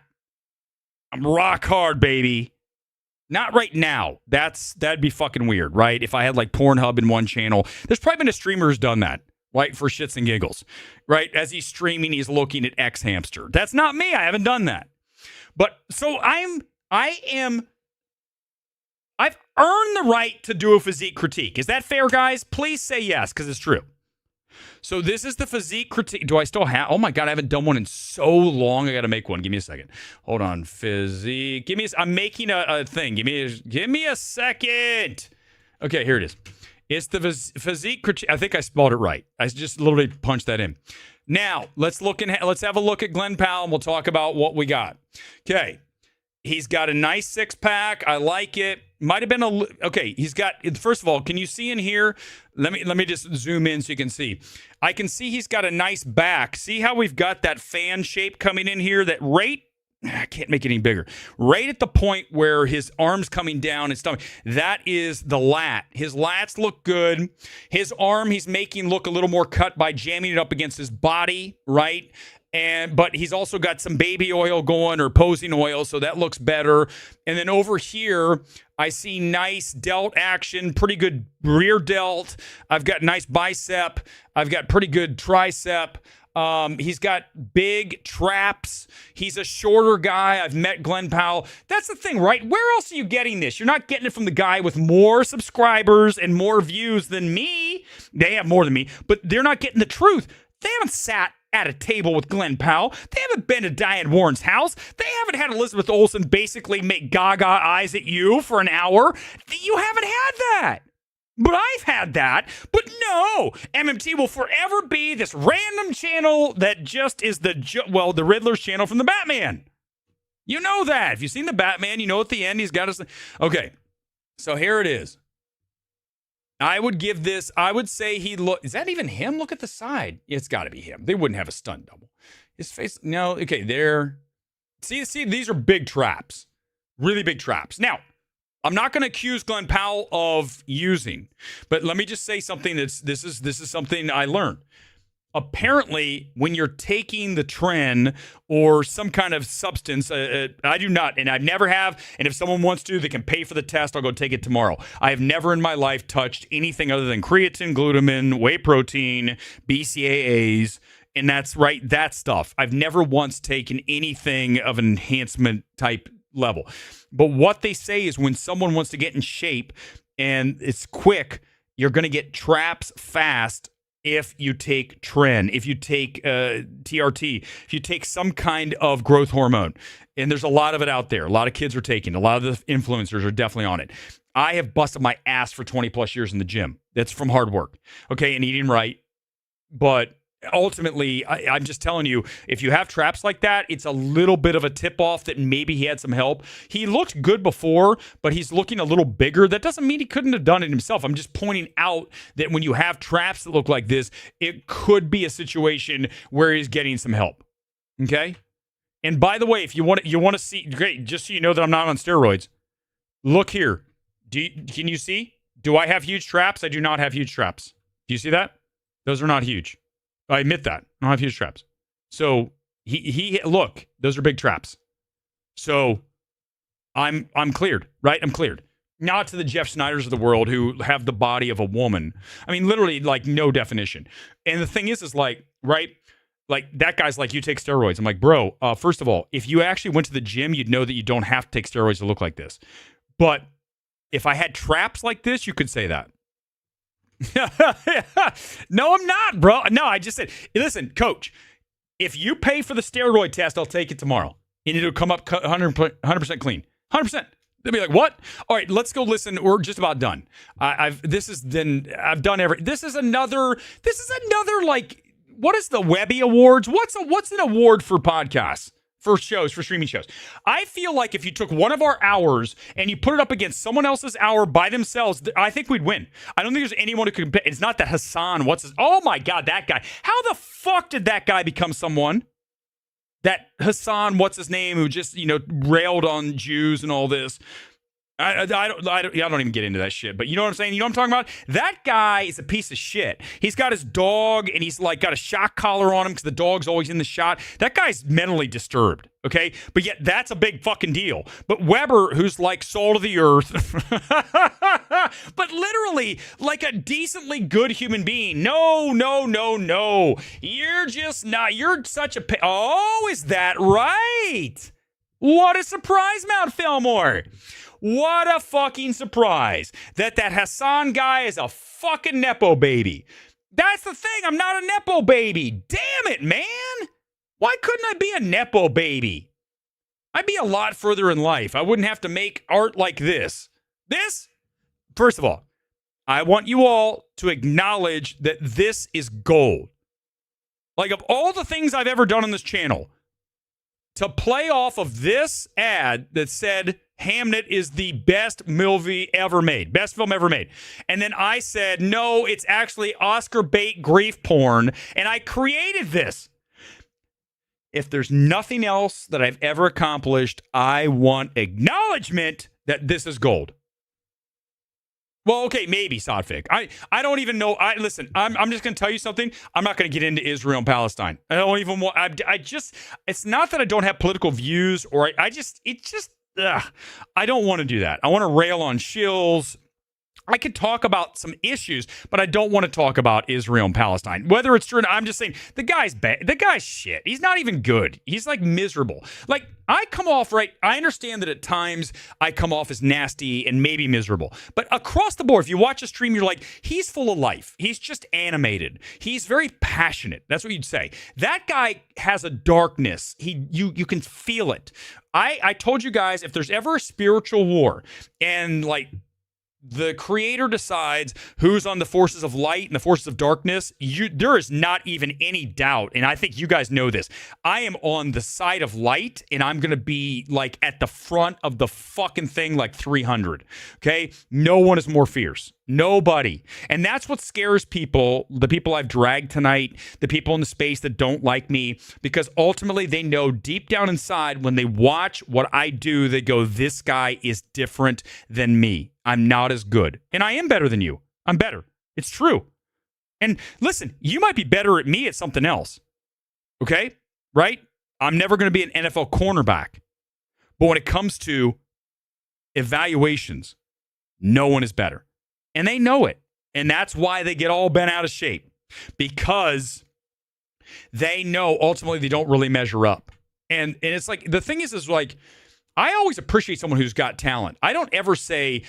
I'm rock hard, baby. Not right now. That'd be fucking weird, right? If I had like Pornhub in one channel. There's probably been a streamer who's done that, right? For shits and giggles, right? As he's streaming, he's looking at X Hamster. That's not me. I haven't done that. But so I've earned the right to do a physique critique. Is that fair, guys? Please say yes, because it's true. So this is the physique critique. Do I still have? Oh my God, I haven't done one in so long. I got to make one. Give me a second. Hold on. Physique. I'm making a thing. Give me a second. Okay, here it is. It's the physique critique. I think I spelled it right. I just literally punched that in. Now let's have a look at Glenn Powell, and we'll talk about what we got. Okay. He's got a nice 6-pack. I like it. Might have been okay. He's got, first of all, can you see in here? Let me just zoom in so you can see. I can see he's got a nice back. See how we've got that fan shape coming in here? That I can't make it any bigger. Right at the point where his arm's coming down, his stomach. That is the lat. His lats look good. His arm he's making look a little more cut by jamming it up against his body, right? But he's also got some baby oil going, or posing oil, so that looks better. And then over here, I see nice delt action, pretty good rear delt. I've got nice bicep. I've got pretty good tricep. He's got big traps. He's a shorter guy. I've met Glenn Powell. That's the thing, right? Where else are you getting this? You're not getting it from the guy with more subscribers and more views than me. They have more than me, but they're not getting the truth. They haven't sat at a table with Glenn Powell. They haven't been to Diane Warren's house. They haven't had Elizabeth Olsen basically make gaga eyes at you for an hour. You haven't had that. But I've had that. But no, MMT will forever be this random channel that just is the Riddler's channel from the Batman. You know that. If you've seen the Batman, you know at the end he's got his... Okay, so here it is. I would give this, I would say he look... Is that even him? Look at the side. It's got to be him. They wouldn't have a stunt double. His face... No, okay, there. See, these are big traps. Really big traps. Now, I'm not going to accuse Glenn Powell of using, but let me just say something this is something I learned. Apparently, when you're taking the tren or some kind of substance, I do not, and I never have, and if someone wants to, they can pay for the test. I'll go take it tomorrow. I have never in my life touched anything other than creatine, glutamine, whey protein, BCAAs, and that's right, that stuff. I've never once taken anything of an enhancement type level. But what they say is when someone wants to get in shape and it's quick, you're going to get traps fast if you take tren, if you take TRT, if you take some kind of growth hormone. And there's a lot of it out there. A lot of kids are taking. A lot of the influencers are definitely on it. I have busted my ass for 20 plus years in the gym. That's from hard work. Okay, and eating right. But ultimately, I'm just telling you, if you have traps like that, it's a little bit of a tip-off that maybe he had some help. He looked good before, but he's looking a little bigger. That doesn't mean he couldn't have done it himself. I'm just pointing out that when you have traps that look like this, it could be a situation where he's getting some help. Okay? And by the way, if you want to see, great, just so you know that I'm not on steroids, look here. Can you see? Do I have huge traps? I do not have huge traps. Do you see that? Those are not huge. I admit that. I don't have huge traps. So he look, those are big traps. So I'm cleared, right? I'm cleared. Not to the Jeff Snyders of the world who have the body of a woman. I mean, literally, like, no definition. And the thing is like, right? Like, that guy's like, you take steroids. I'm like, bro, first of all, if you actually went to the gym, you'd know that you don't have to take steroids to look like this. But if I had traps like this, you could say that. No, I'm not, bro. No, I just said, listen, coach, if you pay for the steroid test, I'll take it tomorrow. And it'll come up 100% clean. 100%. They'll be like, what? All right, let's go listen. We're just about done. I've done every. This is another like, what is the Webby Awards? What's an award for podcasts? For shows, for streaming shows. I feel like if you took one of our hours and you put it up against someone else's hour by themselves, I think we'd win. I don't think there's anyone who could compare. It's not that Hassan, oh my God, that guy. How the fuck did that guy become someone? That Hassan, what's his name, who just, railed on Jews and all this. I don't even get into that shit, but you know what I'm saying? You know what I'm talking about? That guy is a piece of shit. He's got his dog and he's like got a shock collar on him because the dog's always in the shot. That guy's mentally disturbed, okay? But yet that's a big fucking deal. But Weber, who's like salt of the earth, but literally like a decently good human being. No. You're just not, you're such a, oh, is that right? What a surprise, Mount Fillmore. What a fucking surprise that Hassan guy is a fucking Nepo baby. That's the thing. I'm not a Nepo baby. Damn it, man. Why couldn't I be a Nepo baby? I'd be a lot further in life. I wouldn't have to make art like this. First of all, I want you all to acknowledge that this is gold. Like, of all the things I've ever done on this channel, to play off of this ad that said Hamnet is the best movie ever made, best film ever made. And then I said, no, it's actually Oscar bait grief porn. And I created this. If there's nothing else that I've ever accomplished, I want acknowledgement that this is gold. Well, okay, maybe Sodfig. I don't even know. Listen, I'm just going to tell you something. I'm not going to get into Israel and Palestine. I don't even want, it's not that I don't have political views or I don't want to do that. I want to rail on shills. I could talk about some issues, but I don't want to talk about Israel and Palestine. Whether it's true or not, I'm just saying the guy's bad. The guy's shit. He's not even good. He's like miserable. Like, I come off right. I understand that at times I come off as nasty and maybe miserable, but across the board, if you watch a stream, you're like, he's full of life. He's just animated. He's very passionate. That's what you'd say. That guy has a darkness. You can feel it. I told you guys, if there's ever a spiritual war and like the creator decides who's on the forces of light and the forces of darkness, there is not even any doubt, and I think you guys know this. I am on the side of light, and I'm going to be like at the front of the fucking thing like 300, okay? No one is more fierce. Nobody. And that's what scares people, the people I've dragged tonight, the people in the space that don't like me, because ultimately they know deep down inside when they watch what I do, they go, this guy is different than me. I'm not as good. And I am better than you. I'm better. It's true. And listen, you might be better at me at something else. Okay? Right? I'm never going to be an NFL cornerback. But when it comes to evaluations, no one is better. And they know it. And that's why they get all bent out of shape. Because they know ultimately they don't really measure up. And it's like, the thing is like, I always appreciate someone who's got talent. I don't ever say,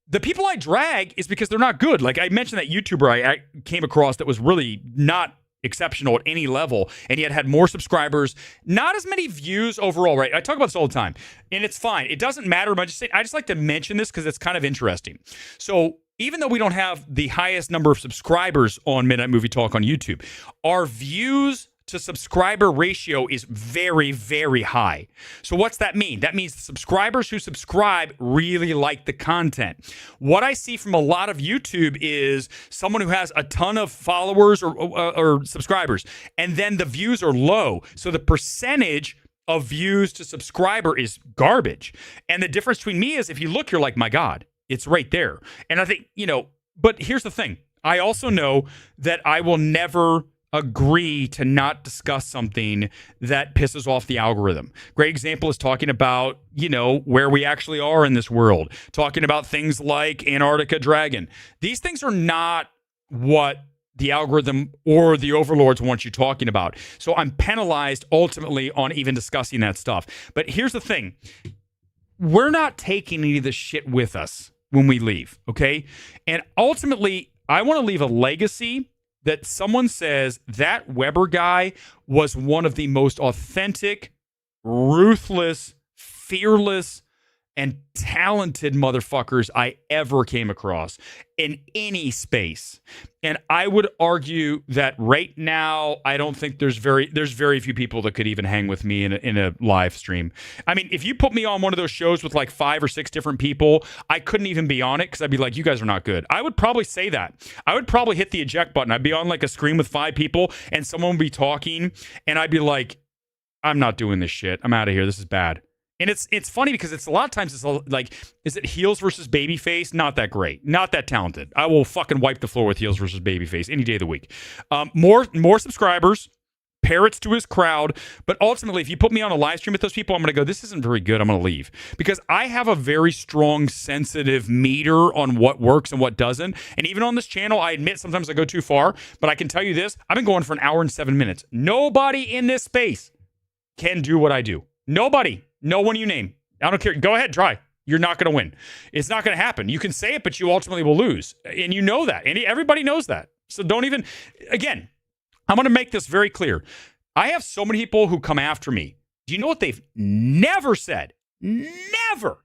the people I drag is because they're not good. Like I mentioned that YouTuber I came across that was really not exceptional at any level, and yet had more subscribers, not as many views overall, right? I talk about this all the time, and it's fine. It doesn't matter. I just like to mention this because it's kind of interesting. So even though we don't have the highest number of subscribers on Midnight Movie Talk on YouTube, our views to subscriber ratio is very, very high. So what's that mean? That means the subscribers who subscribe really like the content. What I see from a lot of YouTube is someone who has a ton of followers or subscribers, and then the views are low. So the percentage of views to subscriber is garbage. And the difference between me is if you look, you're like, my God, it's right there. And I think, but here's the thing. I also know that I will never agree to not discuss something that pisses off the algorithm. Great example is talking about, where we actually are in this world, talking about things like Antarctica Dragon. These things are not what the algorithm or the overlords want you talking about. So I'm penalized ultimately on even discussing that stuff. But here's the thing. We're not taking any of this shit with us when we leave, okay? And ultimately, I want to leave a legacy that someone says that Weber guy was one of the most authentic, ruthless, fearless, and talented motherfuckers I ever came across in any space. And I would argue that right now, I don't think there's very few people that could even hang with me in a live stream. I mean, if you put me on one of those shows with like 5 or 6 different people, I couldn't even be on it because I'd be like, you guys are not good. I would probably say that. I would probably hit the eject button. I'd be on like a screen with 5 people and someone would be talking and I'd be like, I'm not doing this shit. I'm out of here. This is bad. And it's funny because it's a lot of times it's like, is it heels versus babyface? Not that great. Not that talented. I will fucking wipe the floor with heels versus babyface any day of the week. More subscribers, parrots to his crowd. But ultimately, if you put me on a live stream with those people, I'm going to go, this isn't very good. I'm going to leave. Because I have a very strong, sensitive meter on what works and what doesn't. And even on this channel, I admit sometimes I go too far. But I can tell you this, I've been going for 1 hour and 7 minutes. Nobody in this space can do what I do. Nobody. No one you name. I don't care. Go ahead, try. You're not going to win. It's not going to happen. You can say it, but you ultimately will lose. And you know that. And everybody knows that. So don't even, again, I'm going to make this very clear. I have so many people who come after me. Do you know what they've never said? Never.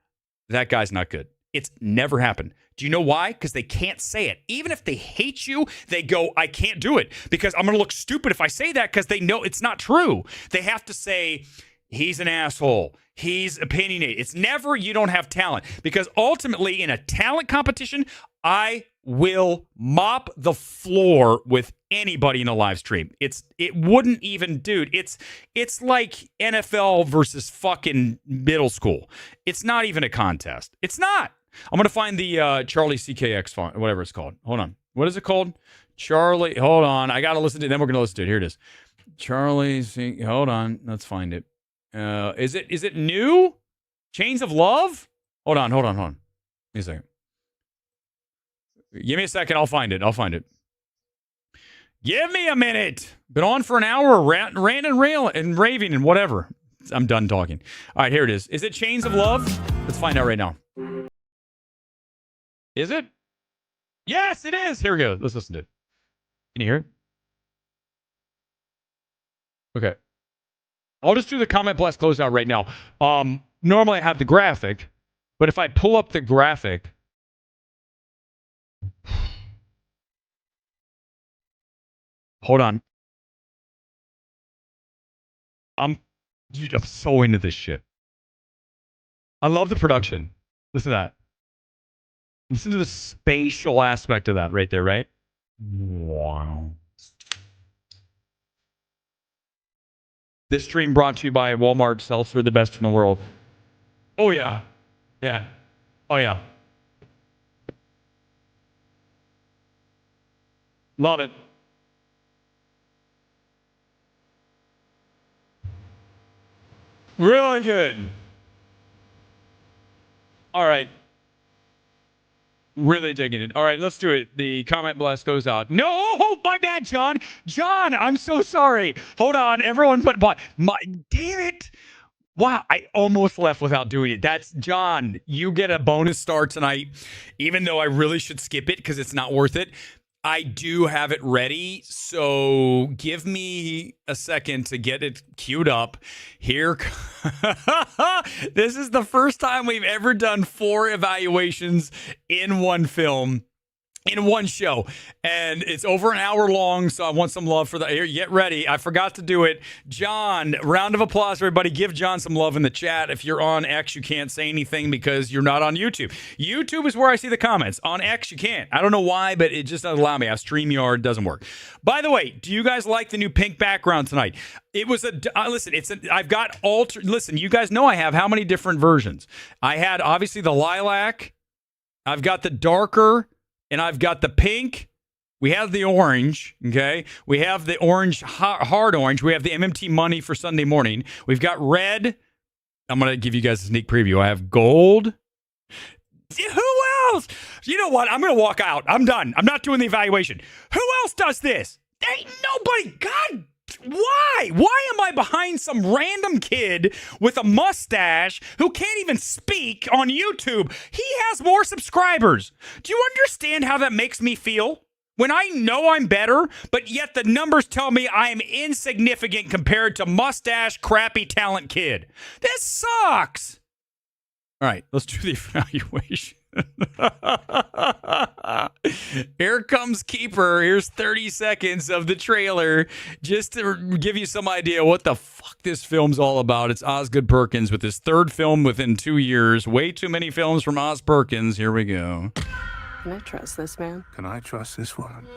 That guy's not good. It's never happened. Do you know why? Because they can't say it. Even if they hate you, they go, I can't do it because I'm going to look stupid if I say that because they know it's not true. They have to say, he's an asshole. He's opinionated. It's never you don't have talent because ultimately in a talent competition, I will mop the floor with anybody in a live stream. It wouldn't even, dude. It's like NFL versus fucking middle school. It's not even a contest. It's not. I'm gonna find the Charlie CKX font, whatever it's called. Hold on. What is it called? Charlie. Hold on. I gotta listen to it. Then we're gonna listen to it. Here it is. Charlie. Hold on. Let's find it. Is it new? Chains of Love? Hold on. Give me a second. Give me a second. I'll find it. Give me a minute. Been on for an hour, ranting and raving and whatever. I'm done talking. All right, here it is. Is it Chains of Love? Let's find out right now. Is it? Yes, it is. Here we go. Let's listen to it. Can you hear it? Okay. I'll just do the comment blast closeout right now. Normally I have the graphic, but if I pull up the graphic, Hold on. Dude, I'm so into this shit. I love the production. Listen to that. Listen to the spatial aspect of that right there, right? Wow. This stream brought to you by Walmart. Sells for the best in the world. Oh, yeah. Yeah. Oh, yeah. Love it. Really good. All right. Really digging it. All right, let's do it. The comment blast goes out. No, my bad, John. John, I'm so sorry. Hold on, everyone. But damn it. Wow, I almost left without doing it. That's John. You get a bonus star tonight, even though I really should skip it because it's not worth it. I do have it ready, so give me a second to get it queued up. Here, this is the first time we've ever done 4 evaluations in one film, in one show, and it's over an hour long, so I want some love for that. Here, get ready. I forgot to do it. John, round of applause, everybody. Give John some love in the chat. If you're on X, you can't say anything because you're not on YouTube. YouTube is where I see the comments. On X, you can't. I don't know why, but it just doesn't allow me. I have StreamYard, doesn't work. By the way, do you guys like the new pink background tonight? It was I've got listen, you guys know I have how many different versions? I had, obviously, the lilac. I've got the darker, and I've got the pink. We have the orange, okay? We have the orange, hard orange. We have the MMT money for Sunday morning. We've got red. I'm going to give you guys a sneak preview. I have gold. Who else? You know what? I'm going to walk out. I'm done. I'm not doing the evaluation. Who else does this? There ain't nobody. God, why? Why am I behind some random kid with a mustache who can't even speak on YouTube? He has more subscribers. Do you understand how that makes me feel? When I know I'm better, but yet the numbers tell me I am insignificant compared to mustache, crappy talent kid. This sucks. All right, let's do the evaluation. Here comes Keeper. Here's 30 seconds of the trailer just to give you some idea what the fuck this film's all about. It's Osgood Perkins with his 3rd film within 2 years. Way too many films from Oz Perkins. Here we go. Can I trust this man? Can I trust this woman?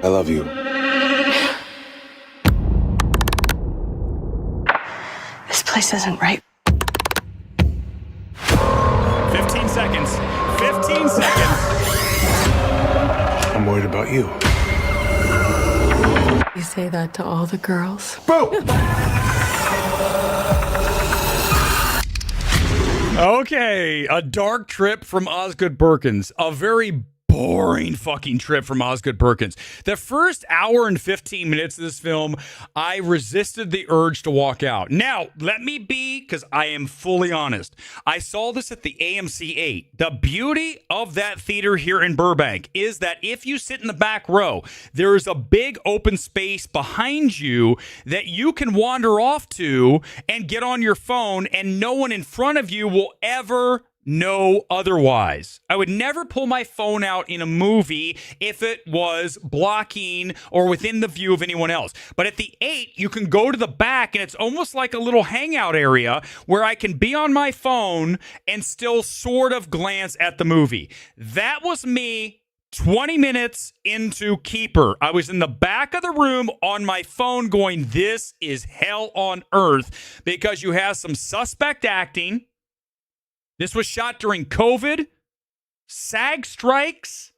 I love you. This place isn't right. 15 seconds. 15 seconds. I'm worried about you. You say that to all the girls? Boom! Okay, a dark trip from Osgood Perkins. A very boring fucking trip from Osgood Perkins. The first hour and 15 minutes of this film, I resisted the urge to walk out. Now, let me be, because I am fully honest. I saw this at the AMC 8. The beauty of that theater here in Burbank is that if you sit in the back row, there is a big open space behind you that you can wander off to and get on your phone, and no one in front of you will ever know otherwise. I would never pull my phone out in a movie if it was blocking or within the view of anyone else. But at the 8, you can go to the back and it's almost like a little hangout area where I can be on my phone and still sort of glance at the movie. That was me 20 minutes into Keeper. I was in the back of the room on my phone going, this is hell on earth, because you have some suspect acting. This was shot during COVID, SAG strikes,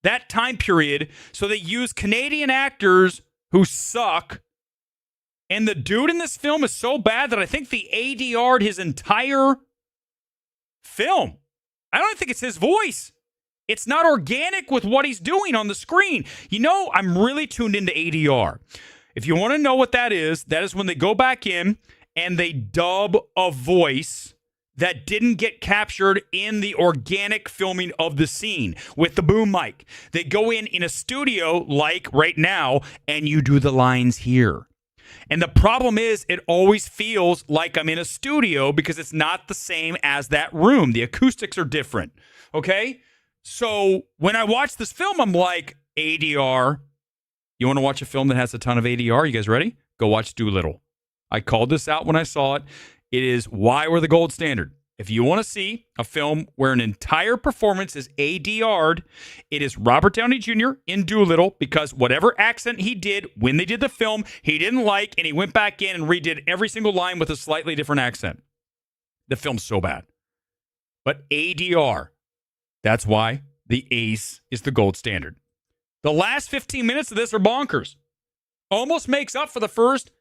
that time period. So they use Canadian actors who suck. And the dude in this film is so bad that I think they ADR'd his entire film. I don't think it's his voice. It's not organic with what he's doing on the screen. You know, I'm really tuned into ADR. If you want to know what that is when they go back in and they dub a voice that didn't get captured in the organic filming of the scene with the boom mic. They go in a studio like right now, and you do the lines here. And the problem is it always feels like I'm in a studio because it's not the same as that room. The acoustics are different, okay? So when I watch this film, I'm like, ADR. You want to watch a film that has a ton of ADR? You guys ready? Go watch Doolittle. I called this out when I saw it. It is why we're the gold standard. If you want to see a film where an entire performance is ADR'd, it is Robert Downey Jr. in Doolittle, because whatever accent he did when they did the film, he didn't like, and he went back in and redid every single line with a slightly different accent. The film's so bad. But ADR, that's why the Ace is the gold standard. The last 15 minutes of this are bonkers. Almost makes up for the first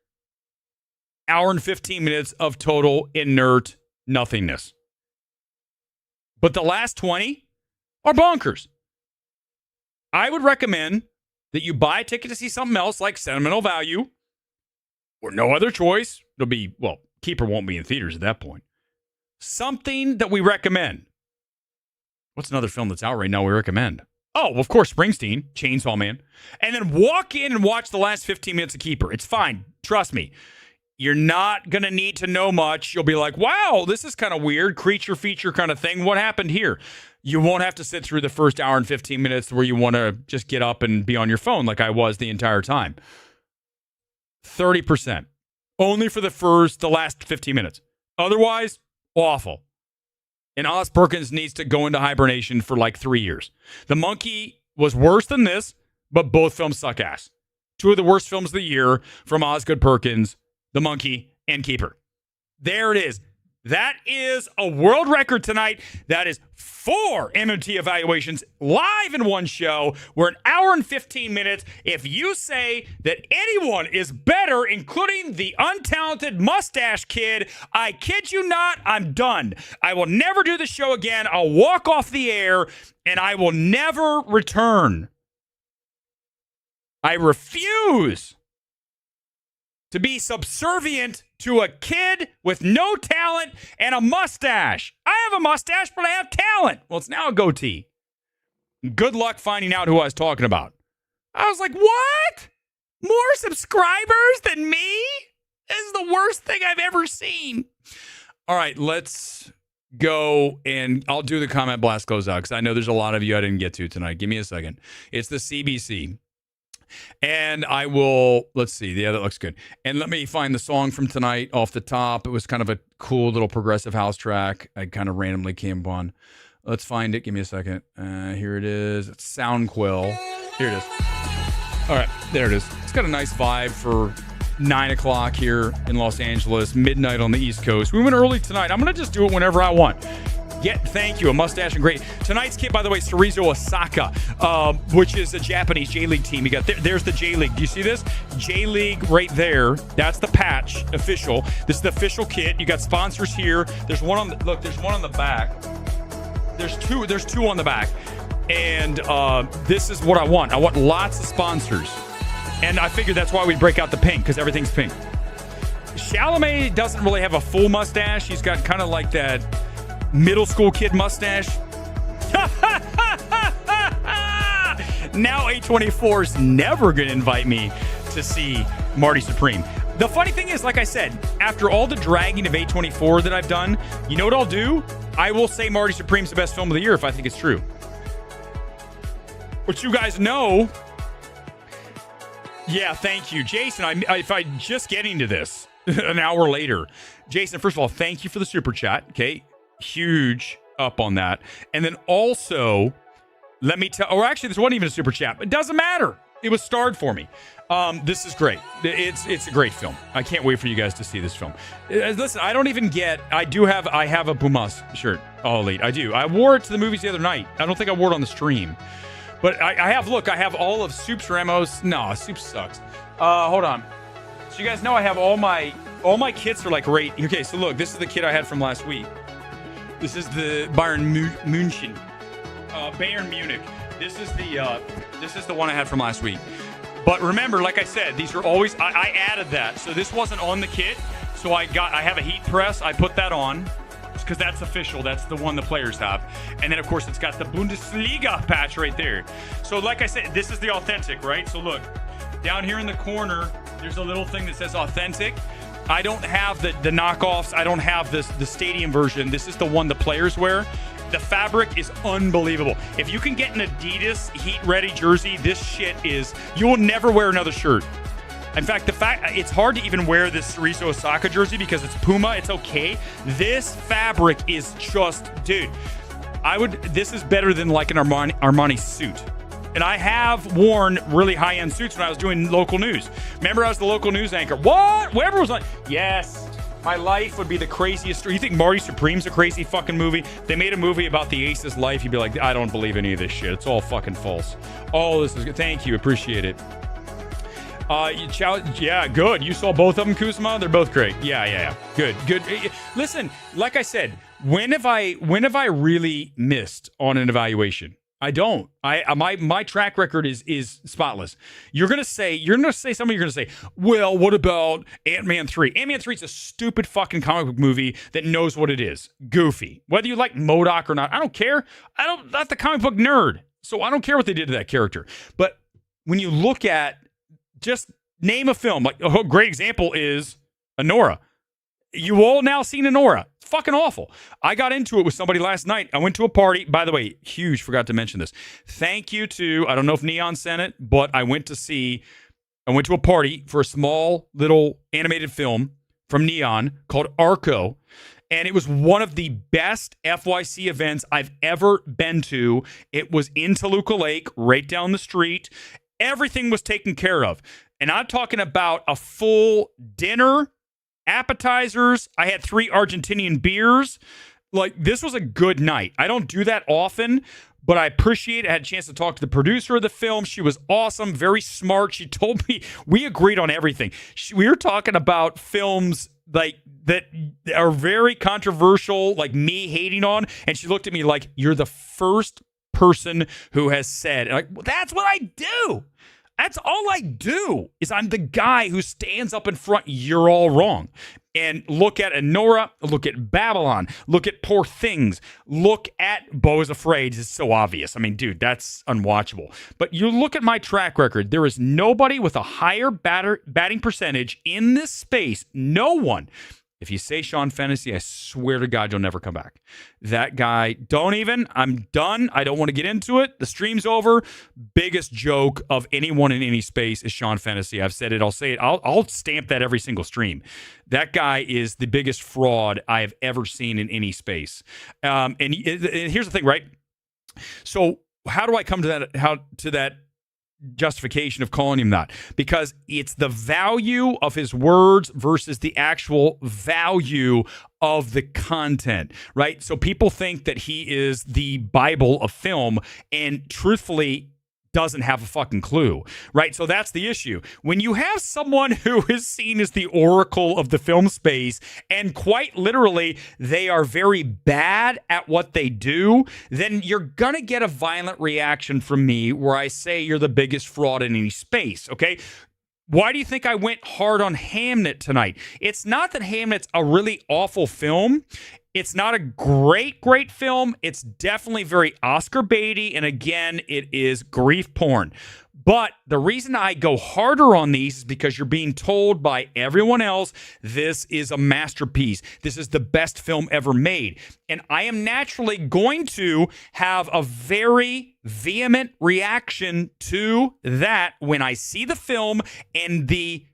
hour and 15 minutes of total inert nothingness. But the last 20 are bonkers. I would recommend that you buy a ticket to see something else like Sentimental Value, or no other choice. It'll be, well, Keeper won't be in theaters at that point. Something that we recommend. What's another film that's out right now we recommend? Oh, of course, Springsteen, Chainsaw Man. And then walk in and watch the last 15 minutes of Keeper. It's fine. Trust me. You're not going to need to know much. You'll be like, wow, this is kind of weird. Creature feature kind of thing. What happened here? You won't have to sit through the first hour and 15 minutes where you want to just get up and be on your phone like I was the entire time. 30%. Only for the last 15 minutes. Otherwise, awful. And Osgood Perkins needs to go into hibernation for like 3 years. The Monkey was worse than this, but both films suck ass. Two of the worst films of the year from Osgood Perkins, The Monkey and Keeper. There it is. That is a world record tonight. That is 4 MMT evaluations live in one show. We're an hour and 15 minutes. If you say that anyone is better, including the untalented mustache kid, I kid you not, I'm done. I will never do the show again. I'll walk off the air and I will never return. I refuse to be subservient to a kid with no talent and a mustache. I have a mustache, but I have talent. Well, it's now a goatee. Good luck finding out who I was talking about. I was like, what? More subscribers than me? This is the worst thing I've ever seen. All right, let's go, and I'll do the comment blast closeout because I know there's a lot of you I didn't get to tonight. Give me a second. It's the CBC. And I will, let's see. Yeah, that looks good. And let me find the song from tonight off the top. It was kind of a cool little progressive house track. I kind of randomly came upon. Let's find it. Give me a second. Here it is. It's Soundquill. Here it is. All right, there it is. It's got a nice vibe for 9 o'clock here in Los Angeles, midnight on the East Coast. We went early tonight. I'm going to just do it whenever I want. Thank you. A mustache and great. Tonight's kid, by the way, Cerezo Osaka, which is a Japanese J-League team. You got there's the J-League. Do you see this? J-League right there. That's the patch official. This is the official kit. You got sponsors here. There's one on there's one on the back. There's two on the back. And this is what I want. I want lots of sponsors. And I figured that's why we break out the pink, because everything's pink. Chalamet doesn't really have a full mustache. He's got kind of like that middle school kid mustache. Now A24 is never going to invite me to see Marty Supreme. The funny thing is, like I said, after all the dragging of A24 that I've done, you know what I'll do? I will say Marty Supreme's the best film of the year if I think it's true. Which you guys know. Yeah, thank you. Jason, if I'm just getting to this an hour later. Jason, first of all, thank you for the super chat. Okay. Huge up on that. And then also, let me tell, or actually, this wasn't even a super chat. It doesn't matter. It was starred for me. This is great. It's a great film. I can't wait for you guys to see this film. Listen, I don't even get, I have a Pumas shirt. Oh, Elite. I do. I wore it to the movies the other night. I don't think I wore it on the stream. But I have all of Soup's Ramos. No, Soup sucks. Hold on. So you guys know I have all my kits are like right. Okay, so look, this is the kit I had from last week. This is the Bayern München. Bayern Munich. This is the one I had from last week. But remember, like I said, these are always, I added that. So this wasn't on the kit. So I have a heat press. I put that on because that's official. That's the one the players have. And then, of course, it's got the Bundesliga patch right there. So like I said, this is the authentic, right? So look, down here in the corner, there's a little thing that says authentic. I don't have the knockoffs. I don't have the stadium version. This is the one the players wear. The fabric is unbelievable. If you can get an Adidas heat-ready jersey, this shit is... You will never wear another shirt. In fact, it's hard to even wear this Cerezo Osaka jersey because it's Puma. It's okay. This fabric is just... Dude, this is better than like an Armani suit. And I have worn really high-end suits when I was doing local news. Remember, I was the local news anchor. What? Whoever was like, yes, my life would be the craziest. You think Marty Supreme's a crazy fucking movie? If they made a movie about the Ace's life, you'd be like, I don't believe any of this shit. It's all fucking false. Oh, this is good. Thank you. Appreciate it. Yeah, good. You saw both of them, Kuzma? They're both great. Yeah. Good. Listen, like I said, when have I really missed on an evaluation? I don't. My track record is spotless. You're gonna say well, what about Ant-Man 3? Ant-Man 3 is a stupid fucking comic book movie that knows what it is. Goofy. Whether you like MODOK or not, I don't care. I'm not the comic book nerd, so I don't care what they did to that character. But when you look at, just name a film, like a great example is Anora. You all now seen Anora. It's fucking awful. I got into it with somebody last night. I went to a party. By the way, huge, forgot to mention this. Thank you to, I don't know if Neon sent it, but I went to a party for a small little animated film from Neon called Arco. And it was one of the best FYC events I've ever been to. It was in Toluca Lake, right down the street. Everything was taken care of. And I'm talking about a full dinner, appetizers. I had 3 Argentinian beers. Like, this was a good night. I don't do that often, but I appreciate it. I had a chance to talk to the producer of the film. She was awesome, very smart. She told me we agreed on everything. We were talking about films like that are very controversial, like me hating on, and she looked at me like, you're the first person who has said, and like, well, that's what I do. That's all I do, is I'm the guy who stands up in front. You're all wrong. And look at Anora, look at Babylon, look at Poor Things, look at Beau is Afraid. It's so obvious. I mean, dude, that's unwatchable. But you look at my track record. There is nobody with a higher batting percentage in this space. No one. If you say Sean Fennessy, I swear to God, you'll never come back. That guy, don't even. I'm done. I don't want to get into it. The stream's over. Biggest joke of anyone in any space is Sean Fennessy. I've said it. I'll say it. I'll stamp that every single stream. That guy is the biggest fraud I have ever seen in any space. And here's the thing, right? So how do I come to that justification of calling him that? Because it's the value of his words versus the actual value of the content, right? So people think that he is the Bible of film, and truthfully doesn't have a fucking clue, right? So that's the issue. When you have someone who is seen as the oracle of the film space, and quite literally they are very bad at what they do, then you're gonna get a violent reaction from me where I say you're the biggest fraud in any space, okay? Why do you think I went hard on Hamnet tonight? It's not that Hamnet's a really awful film. It's not a great film. It's definitely very Oscar baity. And again, it is grief porn. But the reason I go harder on these is because you're being told by everyone else, this is a masterpiece. This is the best film ever made. And I am naturally going to have a very vehement reaction to that when I see the film and the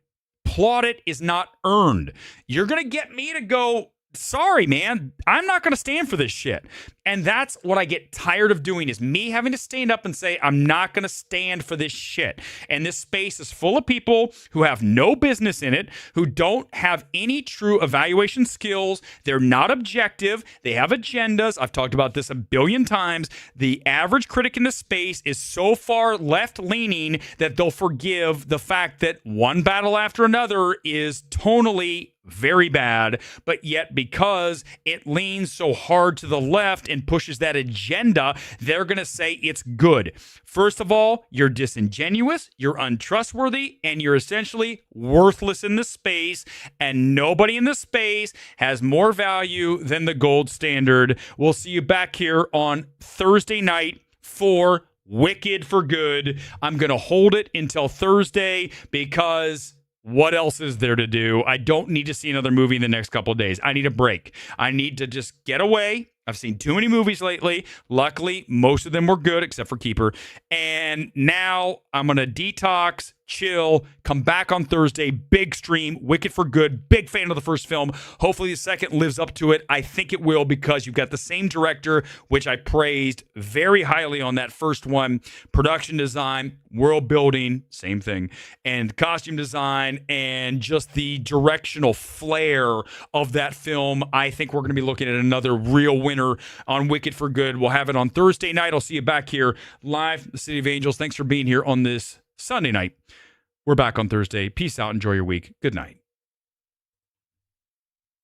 plaudit is not earned. You're going to get me to go, sorry, man, I'm not going to stand for this shit. And that's what I get tired of doing, is me having to stand up and say, I'm not going to stand for this shit. And this space is full of people who have no business in it, who don't have any true evaluation skills. They're not objective. They have agendas. I've talked about this a billion times. The average critic in this space is so far left-leaning that they'll forgive the fact that one battle after another is tonally very bad, but yet because it leans so hard to the left and pushes that agenda, they're going to say it's good. First of all, you're disingenuous, you're untrustworthy, and you're essentially worthless in the space, and nobody in the space has more value than the gold standard. We'll see you back here on Thursday night for Wicked for Good. I'm going to hold it until Thursday because what else is there to do? I don't need to see another movie in the next couple of days. I need a break. I need to just get away. I've seen too many movies lately. Luckily, most of them were good, except for Keeper. And now I'm going to detox, chill, come back on Thursday. Big stream, Wicked for Good. Big fan of the first film. Hopefully the second lives up to it. I think it will, because you've got the same director, which I praised very highly on that first one. Production design, world building, same thing. And costume design, and just the directional flair of that film. I think we're going to be looking at another real winner on Wicked for Good. We'll have it on Thursday night. I'll see you back here live in the City of Angels. Thanks for being here on this Sunday night. We're back on Thursday. Peace out. Enjoy your week. Good night.